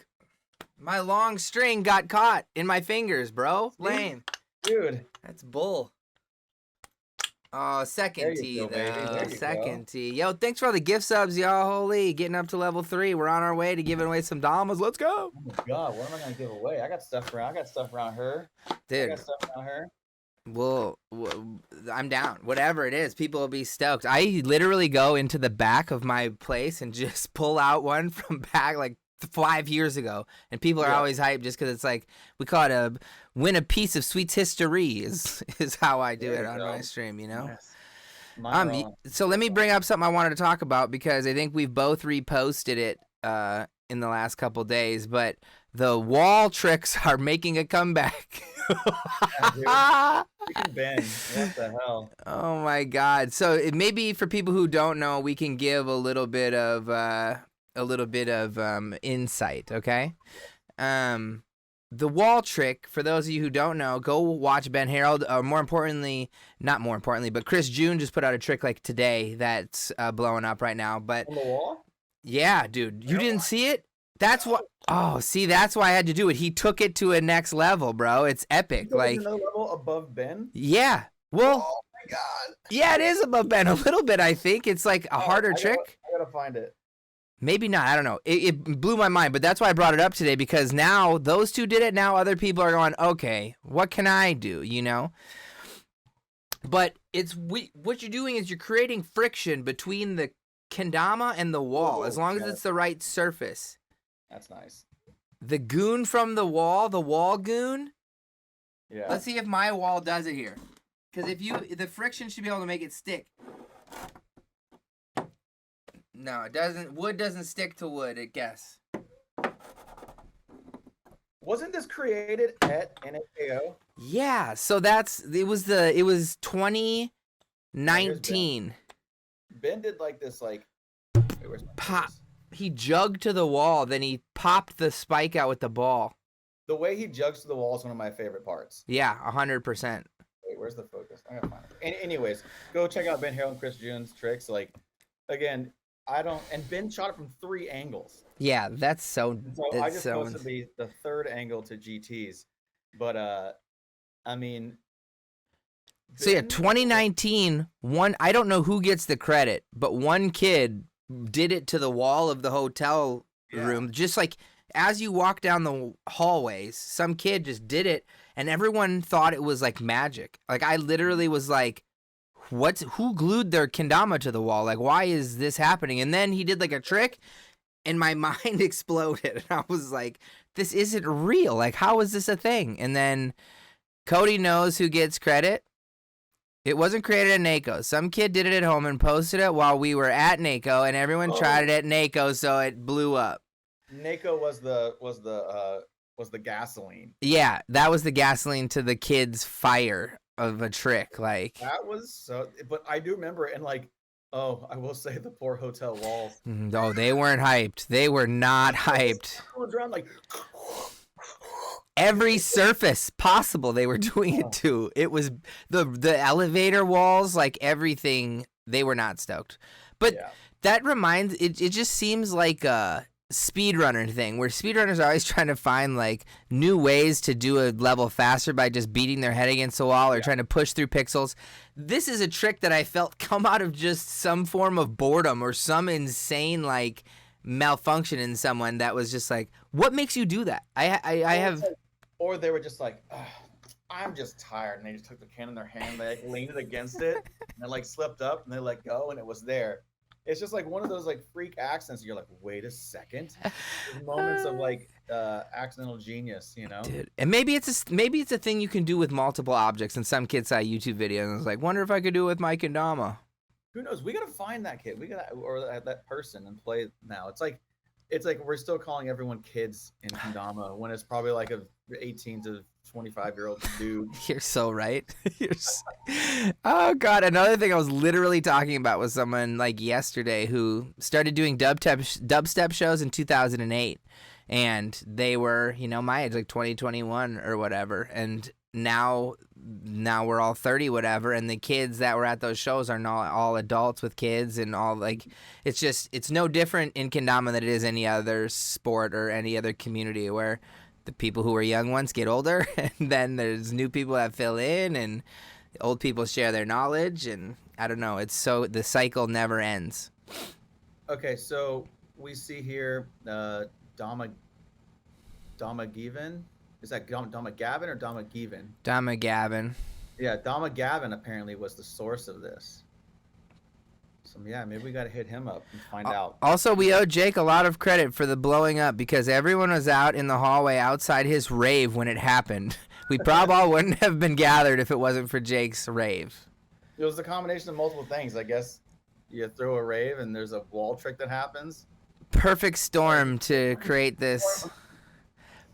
my long string got caught in my fingers, bro. Lame. Dude. That's bull. Oh, second tee, go, though. Second tee. Yo, thanks for all the gift subs, y'all. Holy, getting up to level 3. We're on our way to giving away some Damas. Let's go. Oh, my God. What am I going to give away? I got stuff around her. Dude. I got stuff around her. Well, I'm down. Whatever it is, people will be stoked. I literally go into the back of my place and just pull out one from back like 5 years ago, and people are always hyped just because it's like we call it win a piece of Sweets history is how I do it on my stream, you know. Yes. So let me bring up something I wanted to talk about because I think we've both reposted it in the last couple days, but the wall tricks are making a comeback. Freaking Ben, what the hell? Oh my God! So maybe for people who don't know, we can give a little bit of insight. Okay, the wall trick. For those of you who don't know, go watch Ben Harold. Or not more importantly, but Chris June just put out a trick like today that's blowing up right now. But on the wall? Yeah, dude, you didn't see it? That's what. Oh, see, that's why I had to do it. He took it to a next level, bro. It's epic. Like another level above Ben. Yeah. Well. Oh my God. Yeah, it is above Ben a little bit. I think it's like a harder trick. I gotta find it. Maybe not. I don't know. It blew my mind, but that's why I brought it up today because now those two did it. Now other people are going, okay, what can I do? You know. But what you're doing is you're creating friction between the kendama and the wall, as long as it's the right surface. That's nice. The goon from the wall goon. Yeah. Let's see if my wall does it here. Because the friction should be able to make it stick. No, it doesn't. Wood doesn't stick to wood, I guess. Wasn't this created at NAKO? Yeah, so it was 2019. Ben did like this, like, where's my pop. focus? He jugged to the wall, then he popped the spike out with the ball. The way he jugs to the wall is one of my favorite parts. Yeah, 100%. Wait, where's the focus? I gotta find it. Anyways, go check out Ben Harold and Chris June's tricks. Like, again, and Ben shot it from 3 angles. Yeah, that's so. So I just posted the 3rd angle to GTs, but I mean. So yeah, 2019. I don't know who gets the credit, but one kid did it to the wall of the hotel room, just like as you walk down the hallways. Some kid just did it, and everyone thought it was like magic. Like I literally was like, who glued their kendama to the wall? Like, why is this happening? And then he did like a trick, and my mind exploded. And I was like, this isn't real. Like, how is this a thing? And then Cody knows who gets credit. It wasn't created at NAKO. Some kid did it at home and posted it while we were at NAKO, and everyone tried it at NAKO, so it blew up. NAKO was the gasoline. Yeah, that was the gasoline to the kid's fire of a trick. Like that was so. But I do remember it, and like, oh, I will say the poor hotel walls. Oh, they weren't hyped. They were not hyped. Around like. Every surface possible they were doing it to. It was the elevator walls, like everything. They were not stoked. But that reminds it just seems like speedrunner thing where speedrunners are always trying to find like new ways to do a level faster by just beating their head against the wall or trying to push through pixels. This is a trick that I felt come out of just some form of boredom or some insane like malfunction in someone that was just like, what makes you do that? I have, or they were just like, "Ugh, I'm just tired," and they just took the can in their hand, they like leaned it against it, and it like slipped up, and they let go, and it was there. It's just like one of those like freak accidents. You're like, wait a second. There's moments of like accidental genius, you know. dude, and maybe it's a thing you can do with multiple objects. And some kid saw a YouTube video and was like, wonder if I could do it with my Kendama. Who knows? We gotta find that kid. We gotta or that person and play now. It's like we're still calling everyone kids in Kendama when it's probably like a 18 to 25-year-old dude. You're so right. Oh god, another thing I was literally talking about was someone like yesterday who started doing dubstep shows in 2008, and they were, you know, my age, like 20, 21 or whatever, and now we're all 30 whatever, and the kids that were at those shows are not all adults with kids and all, like, it's no different in Kendama than it is any other sport or any other community where the people who were young once get older, and then there's new people that fill in, and old people share their knowledge, and I don't know. It's so the cycle never ends. Okay, so we see here Dama Given. Is that Dama Gavin or Dama Given? Dama Gavin. Yeah, Dama Gavin apparently was the source of this. So yeah, maybe we got to hit him up and find out. Also, we owe Jake a lot of credit for the blowing up because everyone was out in the hallway outside his rave when it happened. We probably all wouldn't have been gathered if it wasn't for Jake's rave. It was a combination of multiple things. I guess you throw a rave and there's a wall trick that happens. Perfect storm to create this.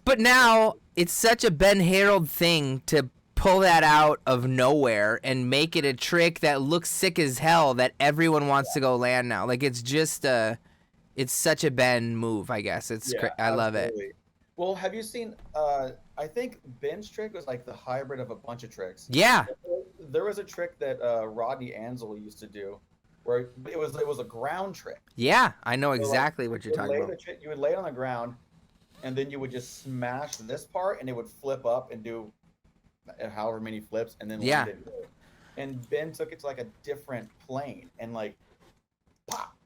But now it's such a Ben Harold thing to pull that out of nowhere and make it a trick that looks sick as hell that everyone wants to go land now. Like, it's just it's such a Ben move, I guess. I love it. Well, have you seen I think Ben's trick was like the hybrid of a bunch of tricks. Yeah. There was a trick that Rodney Ansel used to do where it was a ground trick. Yeah, I know exactly what you're talking about. You would lay it on the ground, and then you would just smash this part, and it would flip up and do however many flips, and then land it. And Ben took it to like a different plane, and like, pop.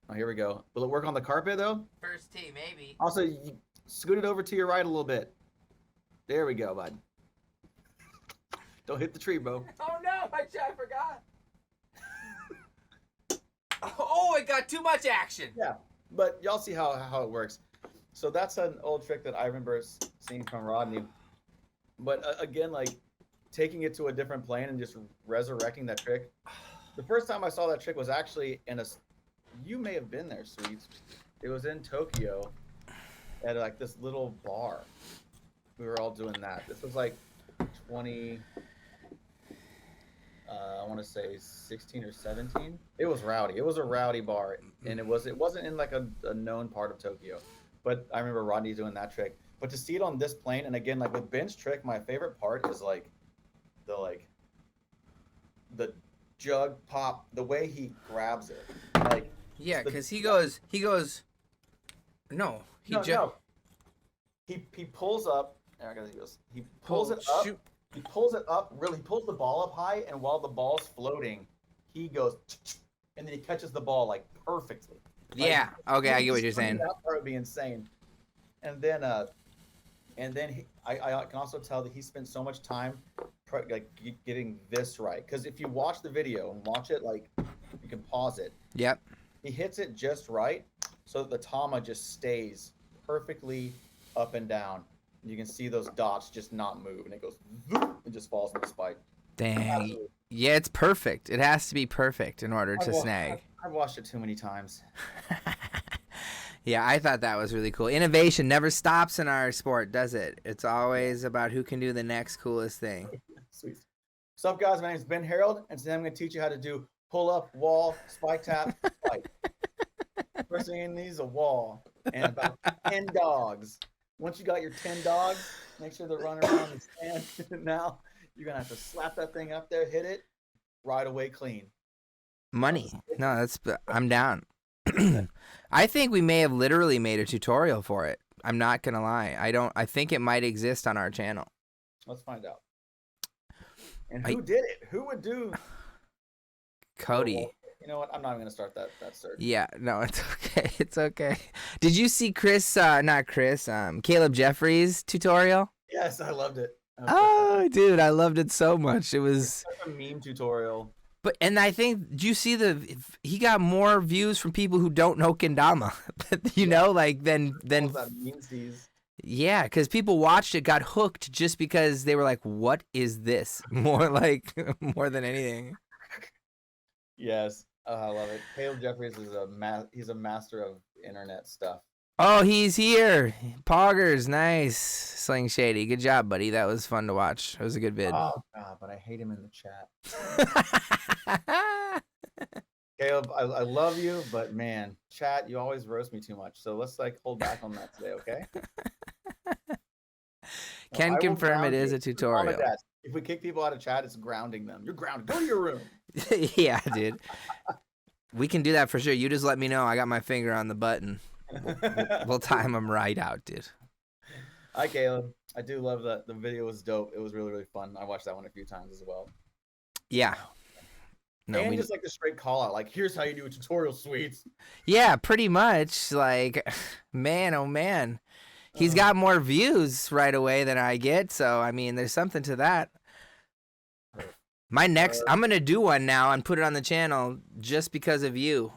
Oh, here we go. Will it work on the carpet though? First tee, maybe. Also, you scoot it over to your right a little bit. There we go, bud. Don't hit the tree, bro. Oh no, I forgot. Oh, it got too much action. Yeah, but y'all see how it works. So that's an old trick that I remember seeing from Rodney. But again, like taking it to a different plane and just resurrecting that trick. The first time I saw that trick was actually you may have been there, Sweets. It was in Tokyo at like this little bar. We were all doing that. This was like 20, I want to say 16 or 17. It was rowdy. It was a rowdy bar, and it wasn't in like a known part of Tokyo. But I remember Rodney doing that trick. But to see it on this plane, and again, like with Ben's trick, my favorite part is like the jug pop, the way he grabs it. Like yeah, because he goes. No, he pulls up. There I guess he goes. He pulls it up. Shoot. He pulls it up. Really, he pulls the ball up high, and while the ball's floating, he goes, and then he catches the ball like perfectly. Like, yeah. Okay, I get what you're saying. That part would be insane. And then I can also tell that he spent so much time getting this right. Because if you watch the video and watch it, like you can pause it. Yep. He hits it just right, so that the tama just stays perfectly up and down. You can see those dots just not move, and it goes, and just falls in the spike. Dang. Absolutely. Yeah, it's perfect. It has to be perfect in order to snag. I've watched it too many times. Yeah, I thought that was really cool. Innovation never stops in our sport, does it? It's always about who can do the next coolest thing. Sweet. What's up, guys? My name is Ben Harold, and today I'm going to teach you how to do pull-up, wall, spike tap, spike. First thing you need is a wall and about 10 dogs. Once you got your 10 dogs, make sure they're running around the stand. Now you're going to have to slap that thing up there, hit it, right away clean. Money. No, I'm down. I think we may have literally made a tutorial for it. I'm not gonna lie. I think it might exist on our channel. Let's find out. And who did it? Who would do? Cody. Well, you know what? I'm not even gonna start that search. Yeah, no, it's okay. It's okay. Did you see Caleb Jeffries' tutorial? Yes, I loved it. Oh, dude, I loved it so much. It was such a meme tutorial. And I think, do you see he got more views from people who don't know Kendama, you know, like than yeah, because people watched it, got hooked just because they were like, what is this? More than anything. Yes, I love it. Caleb Jeffries is he's a master of internet stuff. Oh, he's here. Poggers, nice. Sling Shady, good job, buddy. That was fun to watch. It was a good vid. Oh, God, but I hate him in the chat. Caleb, I love you, but man, chat, you always roast me too much. So let's hold back on that today, okay? Can confirm it is a tutorial. If we kick people out of chat, it's grounding them. You're grounded. Go to your room. Yeah, dude. We can do that for sure. You just let me know. I got my finger on the button. We'll time them right out, dude. Hi, Caleb. I do love that. The video was dope. It was really, really fun. I watched that one a few times as well. Yeah. No, and just the straight call out, here's how you do a tutorial, Sweets. Yeah, pretty much. Man, oh man. He's got more views right away than I get, so I mean, there's something to that. My next, I'm gonna do one now and put it on the channel just because of you.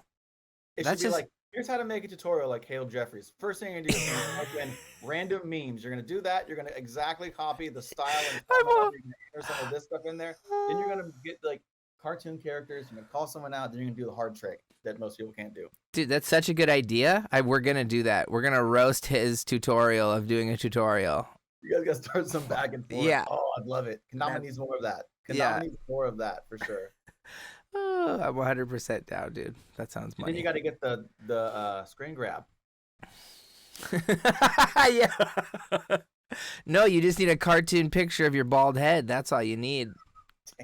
It should be here's how to make a tutorial like Caleb Jeffries. First thing you're gonna do is type in random memes. You're gonna do that. You're gonna exactly copy the style and some of this stuff in there. Then you're gonna get cartoon characters. You're gonna call someone out. Then you're gonna do the hard trick that most people can't do. Dude, that's such a good idea. We're gonna do that. We're gonna roast his tutorial of doing a tutorial. You guys gotta start some back and forth. Yeah. Oh, I'd love it. Kendama needs more of that. Kendama needs more of that for sure. Oh, I'm 100% down, dude. That sounds funny. Then you got to get the screen grab. Yeah. No, you just need a cartoon picture of your bald head. That's all you need.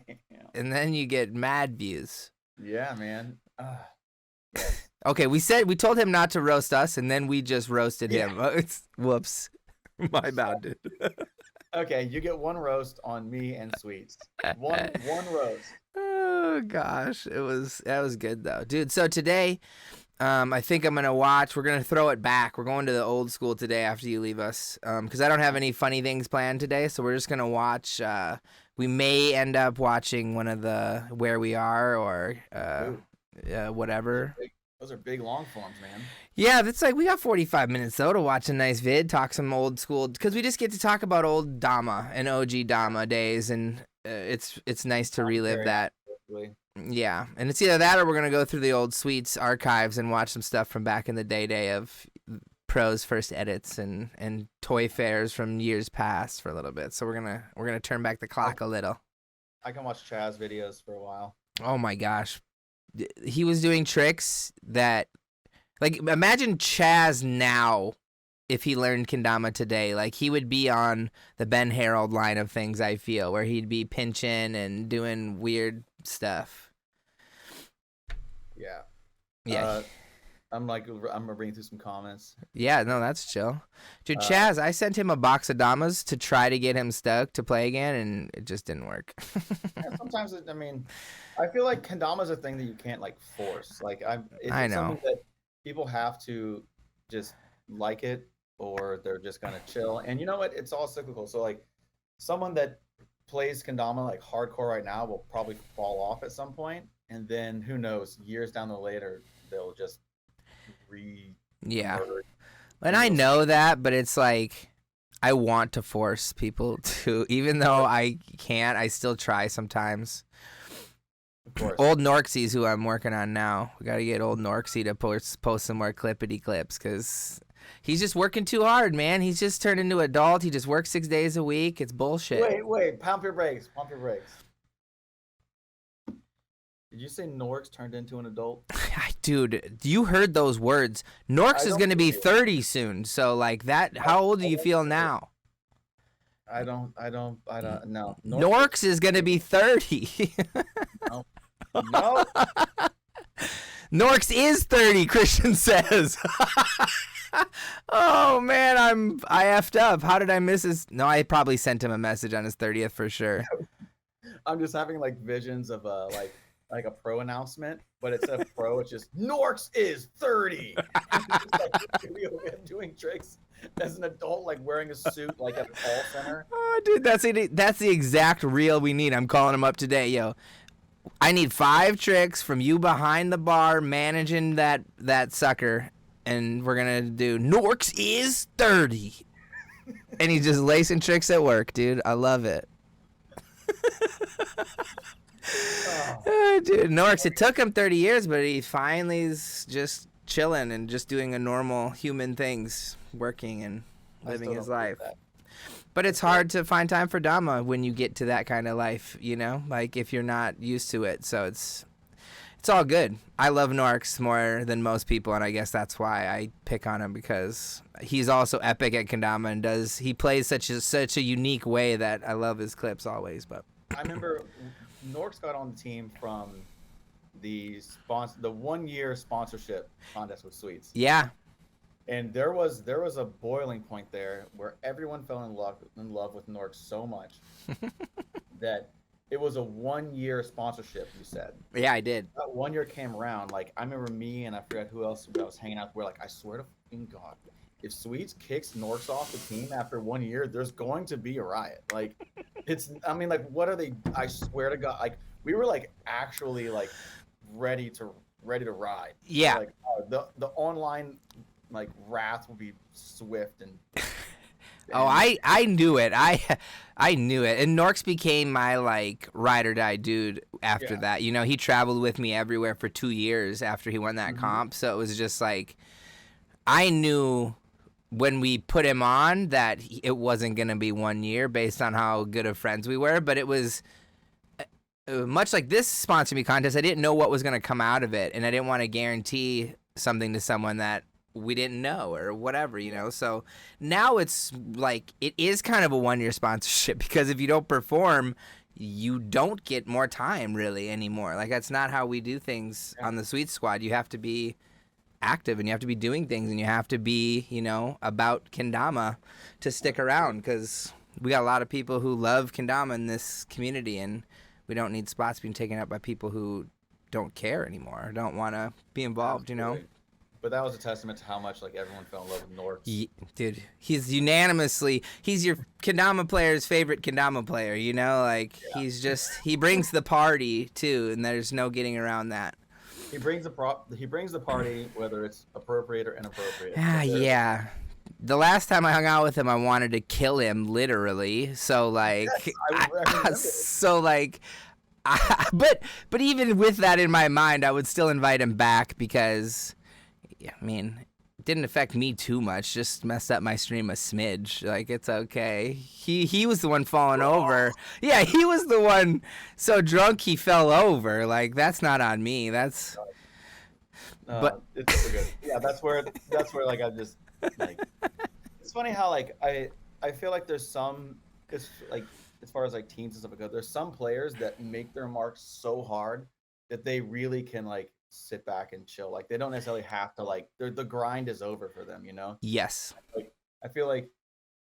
Damn. And then you get mad views. Yeah, man. Okay, we told him not to roast us, and then we just roasted him. Whoops. My bad, dude. Okay, you get one roast on me and Sweets. One roast. Oh gosh, that was good though, dude. So today, I think I'm gonna watch. We're gonna throw it back. We're going to the old school today after you leave us, because I don't have any funny things planned today. So we're just gonna watch. We may end up watching one of the Where We Are or whatever. Those are big long forms, man. Yeah, that's we got 45 minutes though to watch a nice vid, talk some old school, because we just get to talk about old Dama and OG Dama days, and it's nice to relive that. Yeah, and it's either that or we're gonna go through the old Sweets archives and watch some stuff from back in the day of pros first edits and toy fairs from years past for a little bit. So we're gonna turn back the clock a little. I can watch Chaz videos for a while. Oh my gosh. He was doing tricks that, imagine Chaz now if he learned Kendama today. He would be on the Ben Harold line of things, I feel, where he'd be pinching and doing weird stuff. Yeah. Yeah. I'm gonna bring through some comments. Yeah, no, that's chill. Dude, Chaz, I sent him a box of Damas to try to get him stuck to play again, and it just didn't work. Yeah, sometimes, I feel like Kendama's a thing that you can't force. I know. Something that people have to just like it, or they're just gonna chill. And you know what? It's all cyclical. So someone that plays Kendama hardcore right now will probably fall off at some point, and then who knows? Years down the later, they'll just And I know that, but it's I want to force people to, even though I can't, I still try sometimes. Of course. Old NORXy's who I'm working on now. We got to get old NORXy to post some more clippity clips, because he's just working too hard, man. He's just turned into an adult. He just works 6 days a week. It's bullshit. Wait. Pump your brakes. Did you say NORX turned into an adult? Dude, you heard those words. NORX is going to be 30 soon. So that, how old do you feel now? I don't know. NORX is going to be 30. No. NORX is 30, Christian says. Oh man, I effed up. How did I miss his? No, I probably sent him a message on his 30th for sure. I'm just having like visions of like a pro announcement, but instead of pro, it's just NORX is 30. It's like a video of him doing tricks as an adult, like wearing a suit, like at a call center. Oh, dude, that's the exact reel we need. I'm calling him up today, yo. I need 5 tricks from you behind the bar managing that sucker, and we're gonna do NORX is 30. And he's just lacing tricks at work, dude. I love it. Oh, dude, NORX, it took him 30 years, but he finally is just chilling and just doing a normal human things, working and living his life. But it's hard to find time for Dama when you get to that kind of life, you know, like if you're not used to it. So it's all good. I love NORX more than most people, and I guess that's why I pick on him, because he's also epic at Kendama and he plays such a unique way that I love his clips always. But I remember NORX got on the team from the 1 year sponsorship contest with Sweets. Yeah. And there was a boiling point there where everyone fell in love with NORX so much that it was a 1 year sponsorship, you said. Yeah, I did. That 1 year came around, like I remember me and I forgot who else I was hanging out with, like, I swear to fucking God, if Sweets kicks NORX off the team after 1 year, there's going to be a riot. Like, what are they? I swear to God, like we were like actually like ready to ride. Yeah. Like the online like wrath will be swift and. Oh, I knew it. I knew it. And NORX became my like ride or die dude after that. You know, he traveled with me everywhere for 2 years after he won that comp. So it was just like, I knew when we put him on that it wasn't going to be 1 year based on how good of friends we were. But it was much like this Sponsor Me contest. I didn't know what was going to come out of it. And I didn't want to guarantee something to someone that we didn't know or whatever, you know. So now it's like it is kind of a 1 year sponsorship, because if you don't perform, you don't get more time really anymore. Like that's not how we do things on the Sweet Squad. You have to be active and you have to be doing things and you have to be, you know, about Kendama to stick around, because we got a lot of people who love Kendama in this community, and we don't need spots being taken up by people who don't care anymore or don't want to be involved. Absolutely. You know. But that was a testament to how much like everyone fell in love with NORX. Dude, he's your Kendama player's favorite Kendama player, you know? Like, he brings the party, too, and there's no getting around that. He brings the party, whether it's appropriate or inappropriate. Yeah. The last time I hung out with him, I wanted to kill him, literally. So, like... But even with that in my mind, I would still invite him back, because... I mean, it didn't affect me too much. Just messed up my stream a smidge. Like, it's okay. He was the one falling over. Yeah, he was the one so drunk he fell over. Like, that's not on me. That's. But it's super good. Yeah, that's where like I just like. It's funny how like I feel like there's some. It's like as far as like teams and stuff go, there's some players that make their marks so hard that they really can like sit back and chill. Like they don't necessarily have to like the grind is over for them, you know? Yes. Like I feel like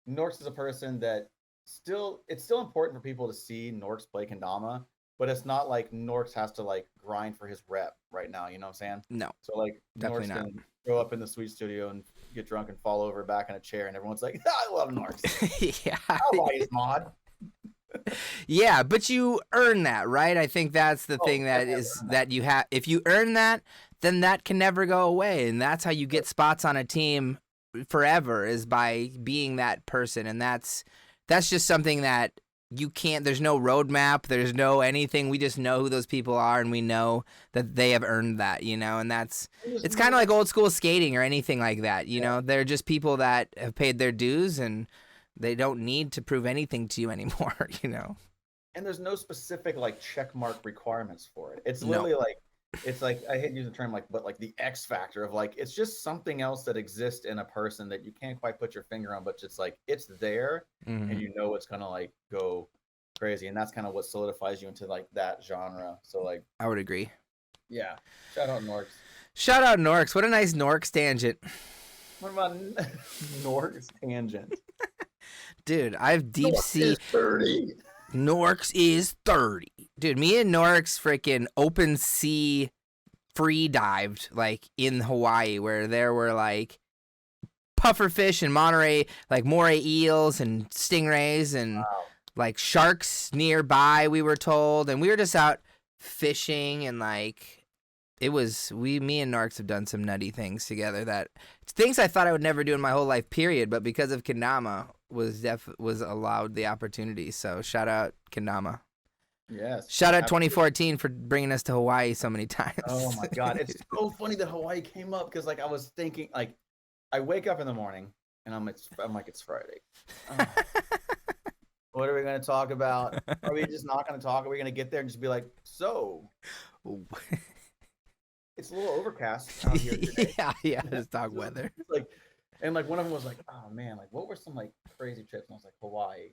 NORX is a person that it's still important for people to see NORX play Kendama, but it's not like NORX has to like grind for his rep right now, you know what I'm saying? No. So like definitely NORX not. can go up in the Sweet Studio and get drunk and fall over back in a chair and everyone's like, I love NORX. Yeah. I'll buy his mod. Yeah, but you earn that, right? I think that's the thing that you have. If you earn that, then that can never go away, and that's how you get spots on a team forever, is by being that person. And that's just something that you can't. There's no roadmap. There's no anything. We just know who those people are, and we know that they have earned that, you know. And it's kind of like old school skating or anything like that, you know. They're just people that have paid their dues, and they don't need to prove anything to you anymore, you know? And there's no specific like check mark requirements for it. It's literally it's like, I hate using the term but like the X factor of like, it's just something else that exists in a person that you can't quite put your finger on, but it's like, it's there and you know it's going to like go crazy. And that's kind of what solidifies you into like that genre. So like, I would agree. Yeah. Shout out NORX. Shout out NORX. What a nice NORX tangent. What about NORX tangent? Dude, I've deep NORX sea. is 30. NORX is 30. Dude, me and NORX freaking open sea free dived like in Hawaii, where there were like pufferfish and Monterey, like moray eels and stingrays and like sharks nearby, we were told. And we were just out fishing, and like me and NORX have done some nutty things together, that things I thought I would never do in my whole life, period. But because of Kendama, was allowed the opportunity. So shout out Kendama. Yes. Shout out 2014 for bringing us to Hawaii so many times. Oh my God. It's so funny that Hawaii came up, because like I was thinking, like, I wake up in the morning and I'm like, it's Friday. Oh. What are we going to talk about? Are we just not going to talk? Are we going to get there and just be like, so it's a little overcast out here today. yeah, just talk weather. Like, and like one of them was like, oh man, like what were some like crazy trips? And I was like, Hawaii.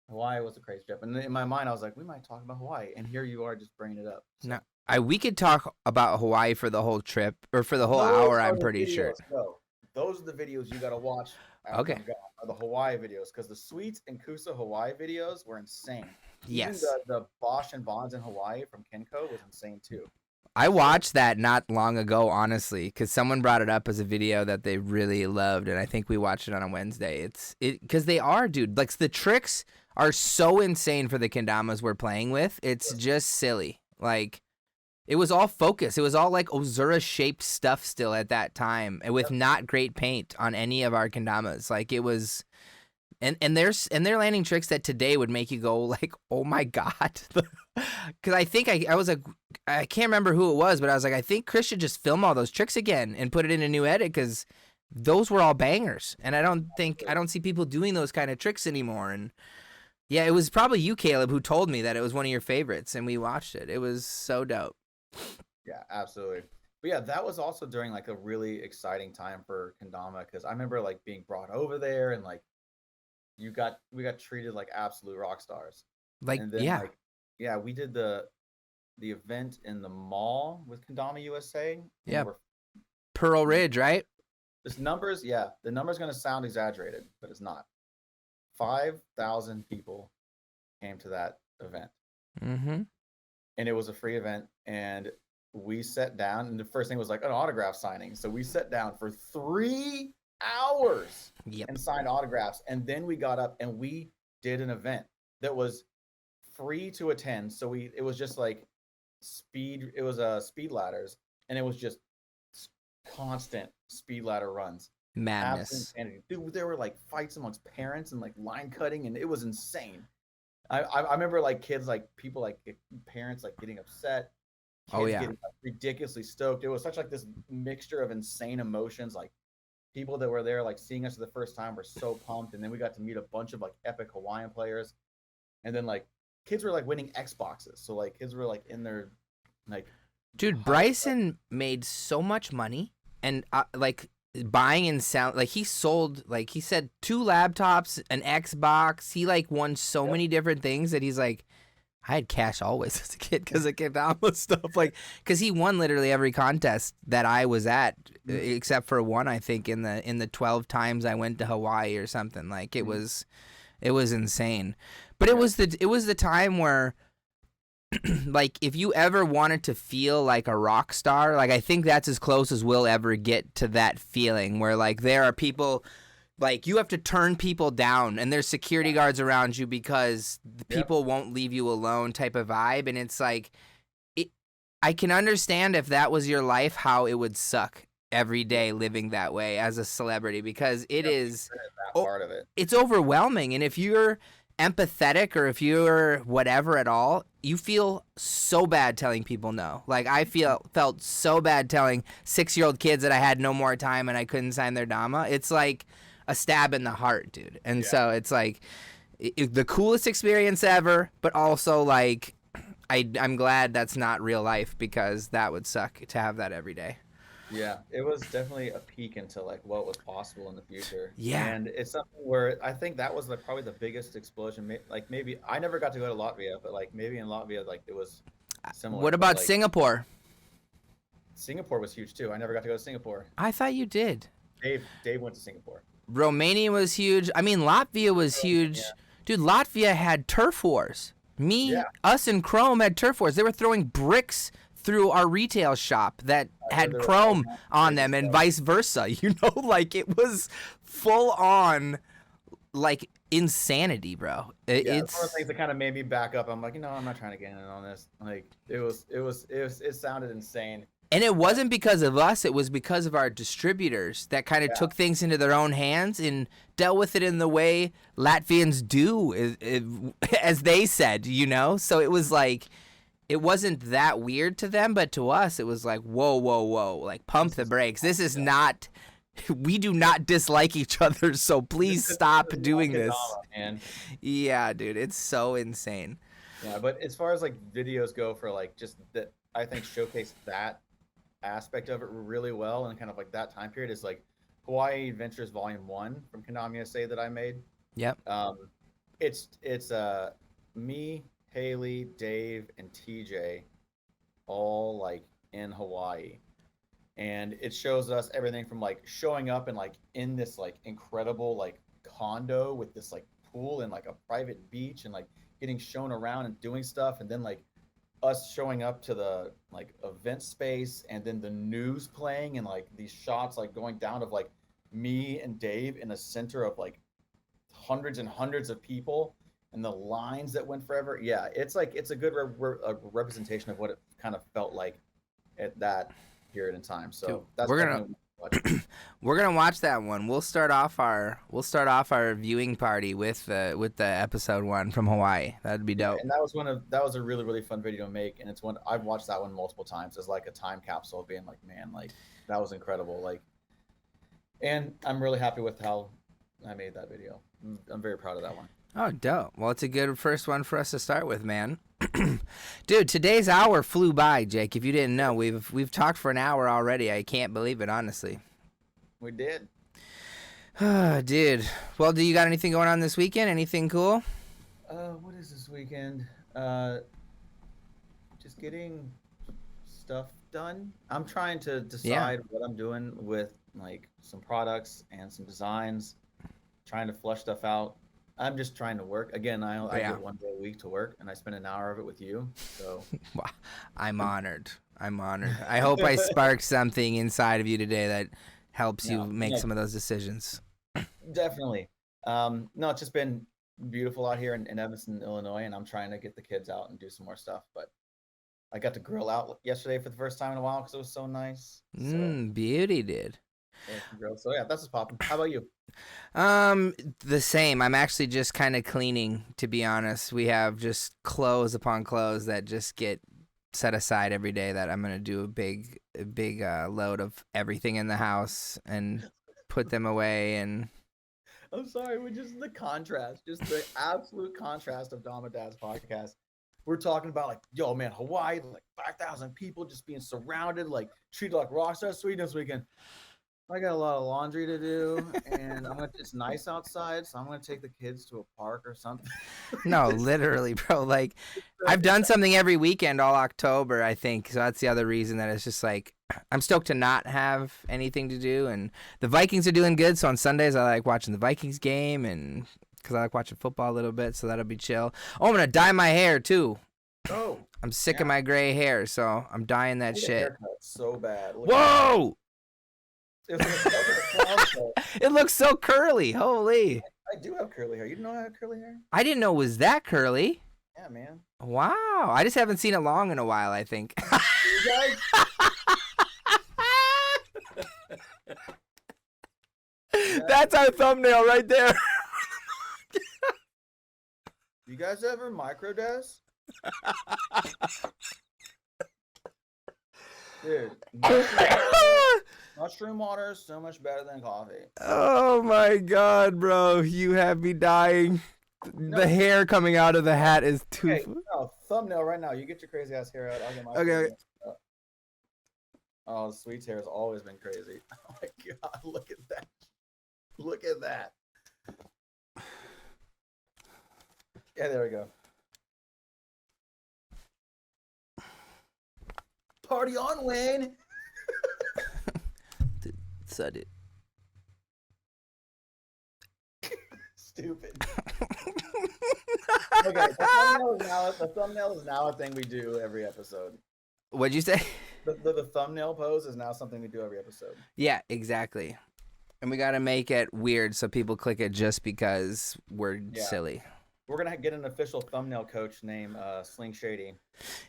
Hawaii was a crazy trip. And in my mind, I was like, we might talk about Hawaii. And here you are just bringing it up. So. No, we could talk about Hawaii for the whole trip, or for the whole hour, I'm pretty sure. No, those are the videos you got to watch. Okay. Are the Hawaii videos, because the Sweets and Kusa Hawaii videos were insane. Yes. Even the Bosch and Bonds in Hawaii from Kenco was insane too. I watched that not long ago, honestly, because someone brought it up as a video that they really loved, and I think we watched it on a Wednesday. Because they are, dude. Like, the tricks are so insane for the kendamas we're playing with. It's just silly. Like, it was all focus. It was all like Ozura-shaped stuff still at that time, and with not great paint on any of our kendamas. Like, it was, and they're landing tricks that today would make you go like, oh my God. Because I think I was like, I can't remember who it was, but I was like, I think Chris should just film all those tricks again and put it in a new edit, because those were all bangers, and I don't see people doing those kind of tricks anymore. And yeah, it was probably you, Caleb, who told me that it was one of your favorites, and we watched it. It was so dope. Yeah, absolutely. But yeah, that was also during like a really exciting time for kendama, because I remember like being brought over there, and like we got treated like absolute rock stars. Like, and then, yeah. like, yeah, we did the event in the mall with Kendama USA. Yeah. Pearl Ridge, right? This numbers, yeah, the number's going to sound exaggerated, but it's not. 5,000 people came to that event. Mm-hmm. And it was a free event, and we sat down, and the first thing was like an autograph signing. So we sat down for 3 hours and signed autographs. And then we got up and we did an event that was free to attend. So it was just like speed ladders, and it was just constant speed ladder runs. Madness. Dude, there were like fights amongst parents and like line cutting, and it was insane. I remember like kids, like people, like parents, like getting upset. Kids getting like, ridiculously stoked. It was such like this mixture of insane emotions. Like people that were there, like seeing us for the first time, were so pumped. And then we got to meet a bunch of like epic Hawaiian players. And then like kids were like winning Xboxes. So like kids were like in their like. Dude, Bryson made so much money, and like buying and selling, like he sold, like he said, 2 laptops, an Xbox. He like won so many different things that he's like, I had cash always as a kid because of kendama stuff. Like, because he won literally every contest that I was at, except for one, I think, in the 12 times I went to Hawaii or something. Like, it was insane. But it was the time where, like, if you ever wanted to feel like a rock star, like, I think that's as close as we'll ever get to that feeling where, like, there are people, like, you have to turn people down and there's security guards around you because the people won't leave you alone type of vibe. And it's like, I can understand if that was your life, how it would suck every day living that way as a celebrity, because it is that part of it. It's overwhelming. And if you're empathetic or if you're whatever at all, you feel so bad telling people no. Like, I felt so bad telling 6-year-old kids that I had no more time and I couldn't sign their Dama. It's like a stab in the heart, dude. And so it's like the coolest experience ever, but also like I'm glad that's not real life, because that would suck to have that every day. Yeah, it was definitely a peek into like what was possible in the future. Yeah, and it's something where I think that was like probably the biggest explosion. Like maybe I never got to go to Latvia, but like maybe in Latvia, like it was similar. What about like, Singapore? Singapore was huge too. I never got to go to Singapore. I thought you did. Dave went to Singapore. Romania was huge. I mean, Latvia was huge. Yeah. Dude, Latvia had turf wars. Us and Chrome had turf wars. They were throwing bricks through our retail shop that had Chrome on them and vice versa. You know, like it was full on like insanity, bro. It's one of the things that kind of made me back up. I'm like, I'm not trying to get in on this. Like it sounded insane. And it wasn't because of us. It was because of our distributors that kind of took things into their own hands and dealt with it in the way Latvians do, as they said, you know? So it was like, it wasn't that weird to them, but to us, it was like, whoa, whoa, whoa, like pump the brakes. This is not, we do not dislike each other, so please stop doing this. Man. Yeah, dude, it's so insane. Yeah, but as far as like videos go for like just that, I think showcase that aspect of it really well, and kind of like that time period is like Hawaii Adventures Volume 1 from Kendamas USA that I made. Yep. It's me, Haley, Dave, and TJ all like in Hawaii, and it shows us everything from like showing up and like in this like incredible like condo with this like pool and like a private beach and like getting shown around and doing stuff, and then like us showing up to the like event space and then the news playing and like these shots like going down of like me and Dave in the center of like hundreds and hundreds of people and the lines that went forever. Yeah, it's like it's a good representation of what it kind of felt like at that period in time. So dude, that's we're gonna watch that one. We'll start off our viewing party with the episode 1 from Hawaii. That'd be dope. And that was a really, really fun video to make, and it's one I've watched that one multiple times as like a time capsule of being like, man, like that was incredible. Like, and I'm really happy with how I made that video. I'm very proud of that one. Oh, dope. Well, it's a good first one for us to start with, man. Dude, today's hour flew by, Jake. If you didn't know, we've talked for an hour already. I can't believe it, honestly. We did. Dude. Well, do you got anything going on this weekend? Anything cool? What is this weekend? Just getting stuff done. I'm trying to decide what I'm doing with like some products and some designs. Trying to flush stuff out. I'm just trying to work. Again, I get 1 day a week to work, and I spend an hour of it with you. So I'm honored. I hope I sparked something inside of you today that helps you make some of those decisions. Definitely. No, it's just been beautiful out here in Evanston, Illinois, and I'm trying to get the kids out and do some more stuff. But I got to grill out yesterday for the first time in a while because it was so nice. Beauty, dude. So yeah, that's what's popping. How about you? The same. I'm actually just kind of cleaning, to be honest. We have just clothes upon clothes that just get set aside every day that I'm gonna do a big load of everything in the house and put them away. And I'm sorry, we're just the contrast, just the absolute contrast of Dama Dads podcast. We're talking about like, yo, man, Hawaii, like 5,000 people just being surrounded, like treated like rock stars. Sweet this weekend. I got a lot of laundry to do, and it's nice outside, so I'm gonna take the kids to a park or something. No, literally, bro. Like, I've done something every weekend all October, I think. So that's the other reason that it's just like I'm stoked to not have anything to do. And the Vikings are doing good, so on Sundays I like watching the Vikings game, and because I like watching football a little bit, so that'll be chill. Oh, I'm gonna dye my hair too. Oh, I'm sick of my gray hair, so I'm dyeing that shit. So bad. Whoa! It looks so curly. Holy. I do have curly hair. You didn't know I had curly hair? I didn't know it was that curly. Yeah, man. Wow. I just haven't seen it long in a while, I think. You guys? That's our thumbnail right there. You guys ever microdose? Dude. Mushroom water is so much better than coffee. Oh my god, bro. You have me dying. No. The hair coming out of the hat is too... Okay, no, thumbnail right now. You get your crazy ass hair out. I'll get my okay. Oh, Sweet's hair has always been crazy. Oh my god, look at that. Look at that. Yeah, there we go. Party on, Wayne. it. Stupid. Okay, the thumbnail is now a thing we do every episode. What'd you say? The thumbnail pose is now something we do every episode. Yeah, exactly. And we got to make it weird so people click it just because we're silly. We're going to get an official thumbnail coach named Sling Shady.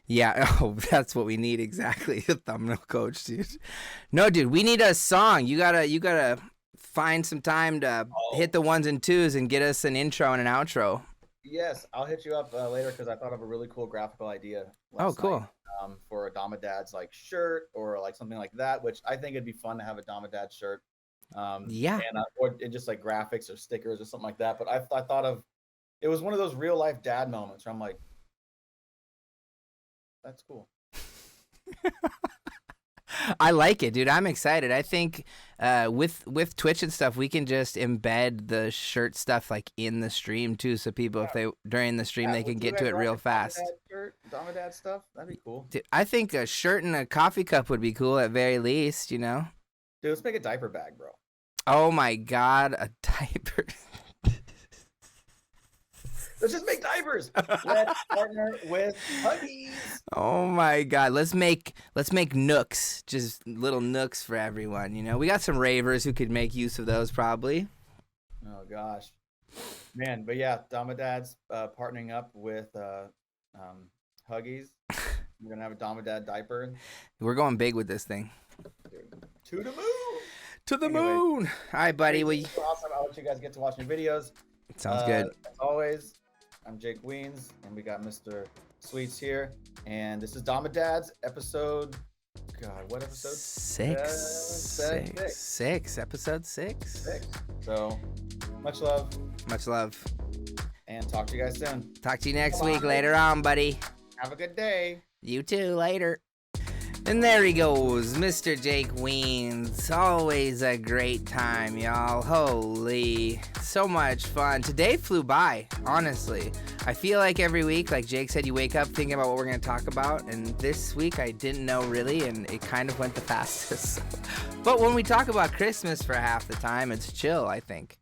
Yeah, oh, that's what we need exactly. A thumbnail coach, dude. No, dude, we need a song. You gotta find some time to hit the ones and twos and get us an intro and an outro. Yes, I'll hit you up later because I thought of a really cool graphical idea. Cool. Night, for a Dama Dads like shirt or like something like that, which I think it'd be fun to have a Dama Dads shirt. Yeah. And or just like graphics or stickers or something like that. But I thought of it was one of those real life dad moments where I'm like, that's cool. I like it, dude. I'm excited. I think with Twitch and stuff, we can just embed the shirt stuff like in the stream too, so people if they during the stream they can get to it real fast. Dama Dad stuff, that'd be cool. Dude, I think a shirt and a coffee cup would be cool at very least, you know. Dude, let's make a diaper bag, bro. Oh my God, a diaper. Let's just make diapers. Let's partner with Huggies. Oh my God, let's make nooks, just little nooks for everyone. You know, we got some ravers who could make use of those probably. Oh gosh, man, but yeah, Dama Dads partnering up with Huggies. We're gonna have a Dama Dad diaper. We're going big with this thing. To the moon. To the moon. All right, buddy. Awesome. I'll let you guys get to watching videos. Sounds good. As always, I'm Jake Wiens, and we got Mr. Sweets here. And this is Dama Dads, episode... God, what episode? Six. Episode 6. So, much love. Much love. And talk to you guys soon. Talk to you next week. Later on, buddy. Have a good day. You too. Later. And there he goes, Mr. Jake Wiens. Always a great time, y'all. Holy, so much fun. Today flew by, honestly. I feel like every week, like Jake said, you wake up thinking about what we're going to talk about. And this week, I didn't know really, and it kind of went the fastest. But when we talk about Christmas for half the time, it's chill, I think.